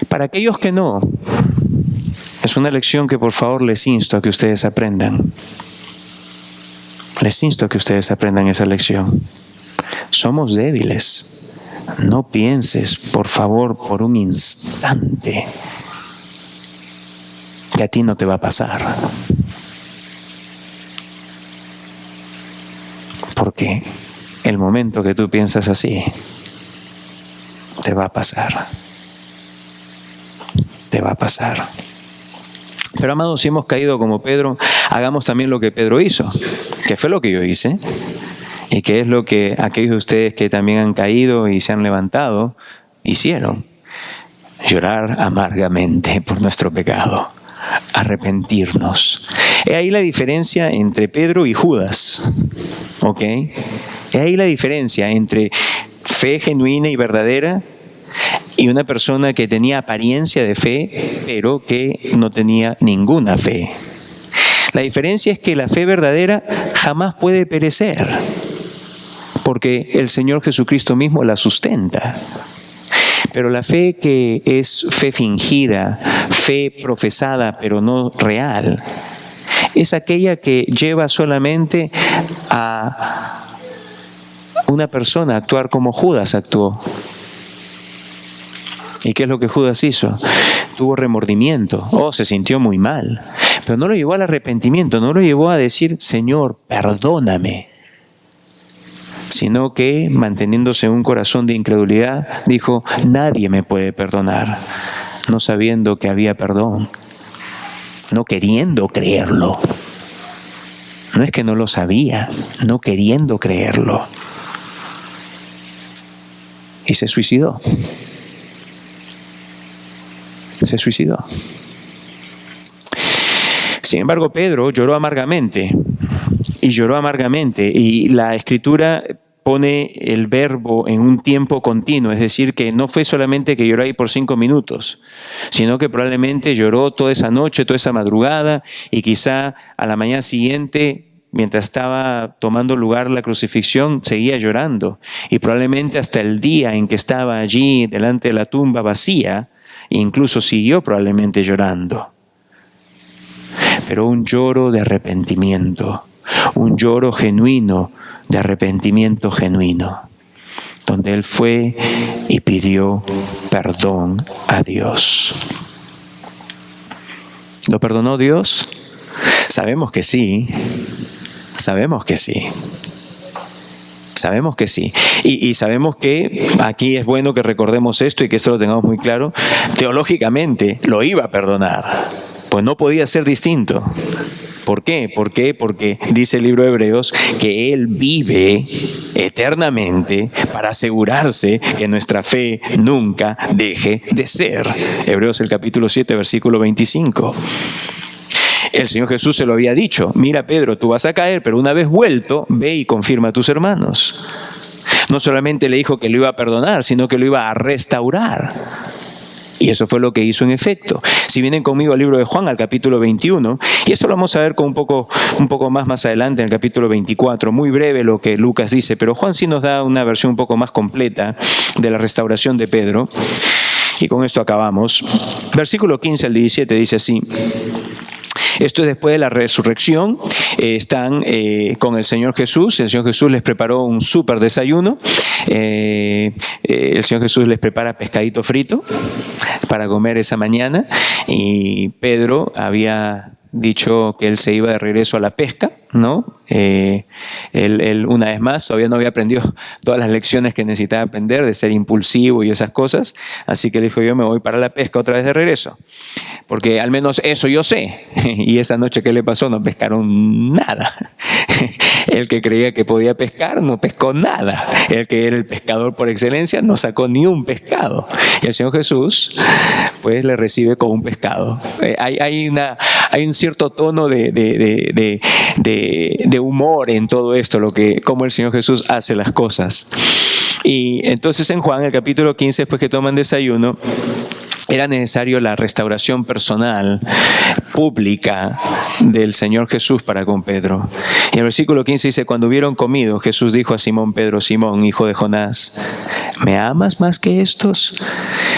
Para aquellos que no, es una lección que por favor les insto a que ustedes aprendan. Les insto a que ustedes aprendan esa lección. Somos débiles. No pienses, por favor, por un instante que a ti no te va a pasar. Porque el momento que tú piensas así, te va a pasar. Te va a pasar. Pero amados, si hemos caído como Pedro, hagamos también lo que Pedro hizo, que fue lo que yo hice, y que es lo que aquellos de ustedes que también han caído y se han levantado, hicieron. Llorar amargamente por nuestro pecado, arrepentirnos. Es ahí la diferencia entre Pedro y Judas, ¿ok? Es ahí la diferencia entre fe genuina y verdadera y una persona que tenía apariencia de fe, pero que no tenía ninguna fe. La diferencia es que la fe verdadera jamás puede perecer, porque el Señor Jesucristo mismo la sustenta. Pero la fe que es fe fingida, fe profesada, pero no real, es aquella que lleva solamente a una persona a actuar como Judas actuó. ¿Y qué es lo que Judas hizo? Tuvo remordimiento. Se sintió muy mal. Pero no lo llevó al arrepentimiento, no lo llevó a decir, Señor, perdóname. Sino que, manteniéndose en un corazón de incredulidad, dijo, nadie me puede perdonar. No sabiendo que había perdón. No queriendo creerlo. No es que no lo sabía, no queriendo creerlo. Y se suicidó. Se suicidó. Sin embargo, Pedro lloró amargamente, y la Escritura pone el verbo en un tiempo continuo, es decir, que no fue solamente que lloró ahí por 5 minutos, sino que probablemente lloró toda esa noche, toda esa madrugada, y quizá a la mañana siguiente, mientras estaba tomando lugar la crucifixión, seguía llorando, y probablemente hasta el día en que estaba allí delante de la tumba vacía, incluso siguió probablemente llorando. Pero un lloro de arrepentimiento, un lloro genuino, de arrepentimiento genuino, donde él fue y pidió perdón a Dios. ¿Lo perdonó Dios? Sabemos que sí, sabemos que sí. Sabemos que sí. Y sabemos que aquí es bueno que recordemos esto y que esto lo tengamos muy claro. Teológicamente lo iba a perdonar. Pues no podía ser distinto. ¿Por qué? ¿Por qué? Porque dice el libro de Hebreos que Él vive eternamente para asegurarse que nuestra fe nunca deje de ser. Hebreos el capítulo 7, versículo 25. El Señor Jesús se lo había dicho, mira Pedro, tú vas a caer, pero una vez vuelto, ve y confirma a tus hermanos. No solamente le dijo que lo iba a perdonar, sino que lo iba a restaurar. Y eso fue lo que hizo en efecto. Si vienen conmigo al libro de Juan, al capítulo 21, y esto lo vamos a ver con un poco más adelante, en el capítulo 24, muy breve lo que Lucas dice, pero Juan sí nos da una versión un poco más completa de la restauración de Pedro. Y con esto acabamos. Versículo 15 al 17 dice así. Esto es después de la resurrección. Están con el Señor Jesús. El Señor Jesús les preparó un súper desayuno. El Señor Jesús les prepara pescadito frito para comer esa mañana. Y Pedro había dicho que él se iba de regreso a la pesca, ¿no? Él una vez más todavía no había aprendido todas las lecciones que necesitaba aprender de ser impulsivo y esas cosas, así que le dijo: yo me voy para la pesca otra vez de regreso, porque al menos eso yo sé. Y esa noche, ¿qué le pasó? No pescaron nada. El que creía que podía pescar no pescó nada. El que era el pescador por excelencia no sacó ni un pescado. Y el Señor Jesús pues le recibe con un pescado. Hay un cierto tono de humor en todo esto, cómo el Señor Jesús hace las cosas. Y entonces en Juan, el capítulo 15, después que toman desayuno, era necesario la restauración personal, pública, del Señor Jesús para con Pedro. Y el versículo 15 dice: cuando hubieron comido, Jesús dijo a Simón Pedro: Simón, hijo de Jonás, ¿me amas más que estos?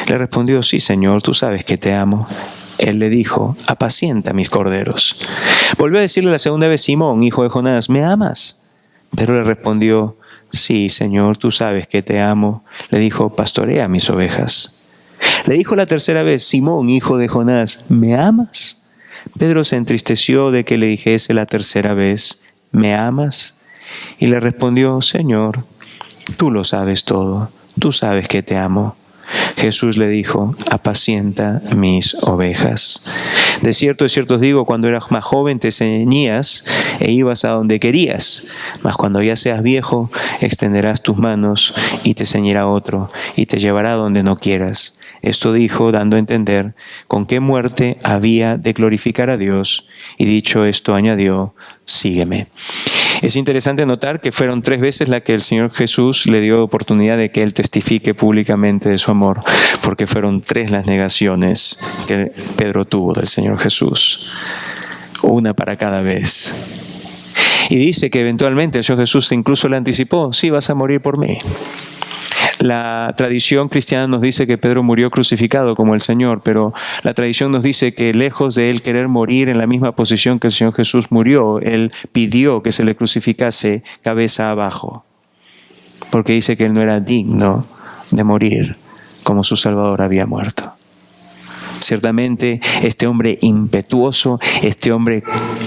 Le respondió: sí, Señor, tú sabes que te amo. Él le dijo: apacienta mis corderos. Volvió a decirle la segunda vez: Simón, hijo de Jonás, ¿me amas? Pedro le respondió: sí, Señor, tú sabes que te amo. Le dijo: pastorea mis ovejas. Le dijo la tercera vez: Simón, hijo de Jonás, ¿me amas? Pedro se entristeció de que le dijese la tercera vez: ¿me amas? Y le respondió: Señor, tú lo sabes todo, tú sabes que te amo. Jesús le dijo: apacienta mis ovejas. De cierto os digo, cuando eras más joven te ceñías e ibas a donde querías, mas cuando ya seas viejo extenderás tus manos y te ceñirá otro y te llevará donde no quieras. Esto dijo, dando a entender con qué muerte había de glorificar a Dios, y dicho esto añadió: sígueme. Es interesante notar que fueron 3 veces las que el Señor Jesús le dio oportunidad de que Él testifique públicamente de su amor, porque fueron 3 las negaciones que Pedro tuvo del Señor Jesús, una para cada vez. Y dice que eventualmente el Señor Jesús incluso le anticipó: sí, vas a morir por mí. La tradición cristiana nos dice que Pedro murió crucificado como el Señor, pero la tradición nos dice que lejos de él querer morir en la misma posición que el Señor Jesús murió, él pidió que se le crucificase cabeza abajo, porque dice que él no era digno de morir como su Salvador había muerto. Ciertamente, este hombre impetuoso, este hombre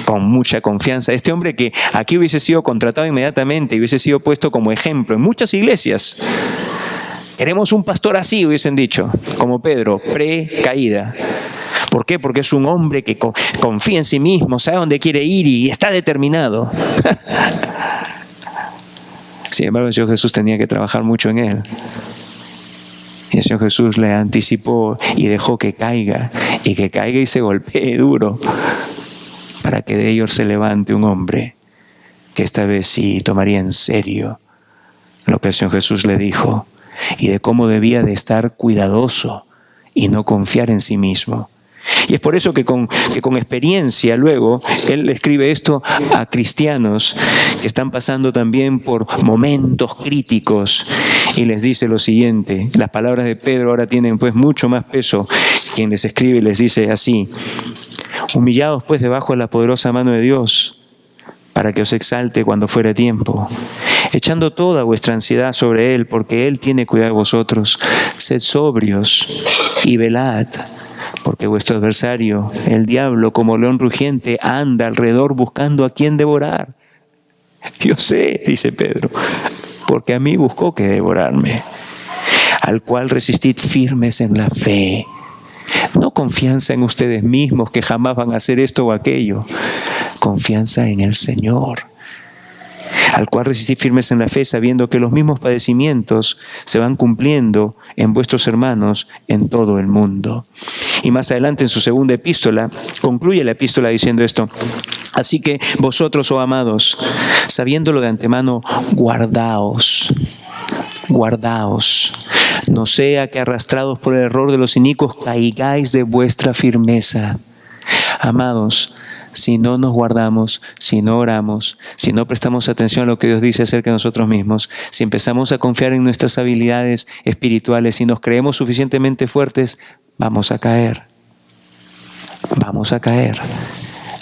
con mucha confianza, este hombre que aquí hubiese sido contratado inmediatamente y hubiese sido puesto como ejemplo en muchas iglesias. Queremos un pastor así, hubiesen dicho, como Pedro, pre-caída. ¿Por qué? Porque es un hombre que confía en sí mismo, sabe dónde quiere ir y está determinado. Sin embargo, el Señor Jesús tenía que trabajar mucho en él. Y el Señor Jesús le anticipó y dejó que caiga y se golpee duro, para que de ellos se levante un hombre que esta vez sí tomaría en serio lo que el Señor Jesús le dijo y de cómo debía de estar cuidadoso y no confiar en sí mismo. Y es por eso que con experiencia luego él escribe esto a cristianos que están pasando también por momentos críticos, y les dice lo siguiente. Las palabras de Pedro ahora tienen pues mucho más peso. Quien les escribe les dice así: humillados pues debajo de la poderosa mano de Dios, para que os exalte cuando fuere tiempo, echando toda vuestra ansiedad sobre Él, porque Él tiene cuidado de vosotros. Sed sobrios y velad, porque vuestro adversario, el diablo, como león rugiente, anda alrededor buscando a quien devorar. Yo sé, dice Pedro, porque a mí buscó que devorarme. Al cual resistid firmes en la fe. No confianza en ustedes mismos que jamás van a hacer esto o aquello. Confianza en el Señor. Al cual resistid firmes en la fe, sabiendo que los mismos padecimientos se van cumpliendo en vuestros hermanos en todo el mundo. Y más adelante en su segunda epístola, concluye la epístola diciendo esto: así que vosotros, oh amados, sabiéndolo de antemano, guardaos, no sea que arrastrados por el error de los inicuos caigáis de vuestra firmeza. Amados, si no nos guardamos, si no oramos, si no prestamos atención a lo que Dios dice acerca de nosotros mismos, si empezamos a confiar en nuestras habilidades espirituales, si nos creemos suficientemente fuertes, vamos a caer.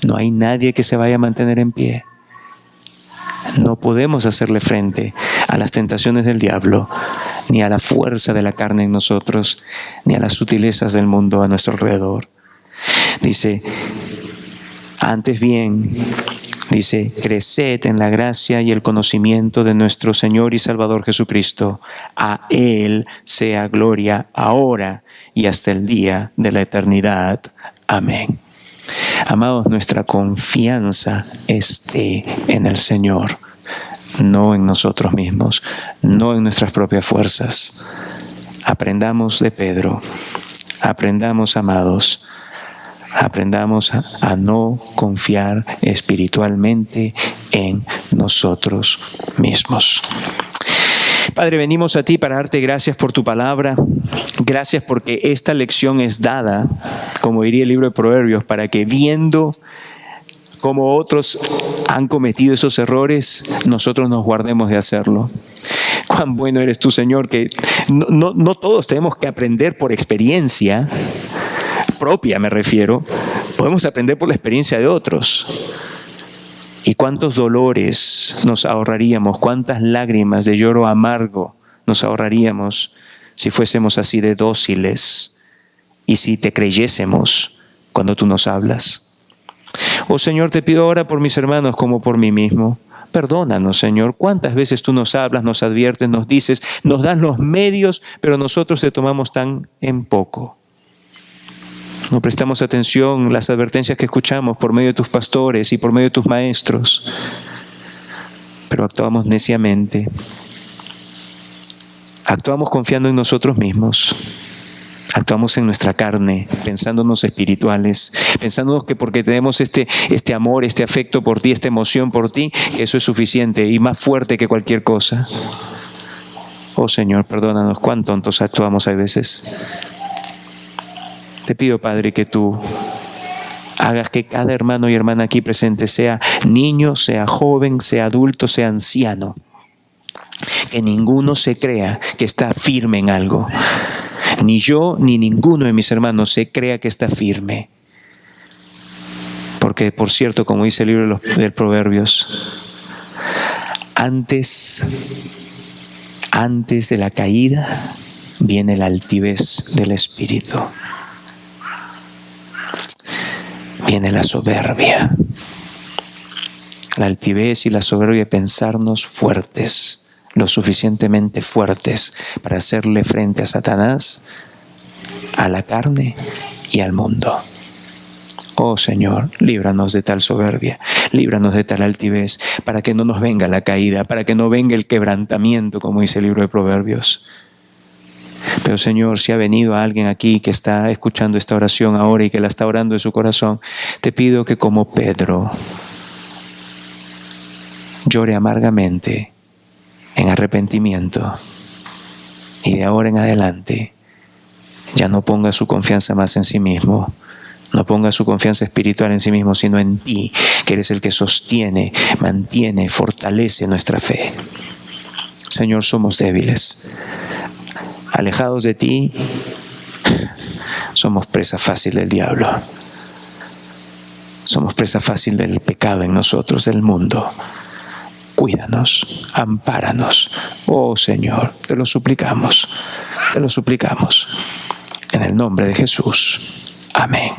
No hay nadie que se vaya a mantener en pie. No podemos hacerle frente a las tentaciones del diablo, ni a la fuerza de la carne en nosotros, ni a las sutilezas del mundo a nuestro alrededor. Dice, antes bien, dice, creced en la gracia y el conocimiento de nuestro Señor y Salvador Jesucristo. A Él sea gloria ahora y hasta el día de la eternidad. Amén. Amados, nuestra confianza esté en el Señor, no en nosotros mismos, no en nuestras propias fuerzas. Aprendamos de Pedro, aprendamos, amados, aprendamos a no confiar espiritualmente en nosotros mismos. Padre, venimos a ti para darte gracias por tu palabra. Gracias porque esta lección es dada, como diría el libro de Proverbios, para que viendo cómo otros han cometido esos errores, nosotros nos guardemos de hacerlo. Cuán bueno eres tú, Señor, que no todos tenemos que aprender por experiencia propia, me refiero. Podemos aprender por la experiencia de otros. Y cuántos dolores nos ahorraríamos, cuántas lágrimas de lloro amargo nos ahorraríamos si fuésemos así de dóciles y si te creyésemos cuando tú nos hablas. Oh Señor, te pido ahora por mis hermanos como por mí mismo. Perdónanos, Señor. Cuántas veces tú nos hablas, nos adviertes, nos dices, nos das los medios, pero nosotros te tomamos tan en poco. No prestamos atención a las advertencias que escuchamos por medio de tus pastores y por medio de tus maestros, pero actuamos neciamente. Actuamos confiando en nosotros mismos. Actuamos en nuestra carne, pensándonos espirituales, pensándonos que porque tenemos este amor, este afecto por ti, esta emoción por ti, que eso es suficiente y más fuerte que cualquier cosa. Oh Señor, perdónanos, cuán tontos actuamos a veces. Te pido, Padre, que tú hagas que cada hermano y hermana aquí presente, sea niño, sea joven, sea adulto, sea anciano, que ninguno se crea que está firme en algo. Ni yo ni ninguno de mis hermanos se crea que está firme. Porque, por cierto, como dice el libro de Proverbios, antes de la caída viene la altivez del espíritu. Viene la soberbia. La altivez y la soberbia de pensarnos fuertes, lo suficientemente fuertes para hacerle frente a Satanás, a la carne y al mundo. Oh Señor, líbranos de tal soberbia, líbranos de tal altivez, para que no nos venga la caída, para que no venga el quebrantamiento, como dice el libro de Proverbios. Pero Señor, si ha venido alguien aquí que está escuchando esta oración ahora y que la está orando en su corazón, te pido que como Pedro llore amargamente en arrepentimiento y de ahora en adelante ya no ponga su confianza más en sí mismo, no ponga su confianza espiritual en sí mismo, sino en ti, que eres el que sostiene, mantiene, fortalece nuestra fe. Señor, somos débiles. Alejados de ti, somos presa fácil del diablo. Somos presa fácil del pecado en nosotros, del mundo. Cuídanos, ampáranos. Oh Señor, te lo suplicamos. Te lo suplicamos. En el nombre de Jesús. Amén.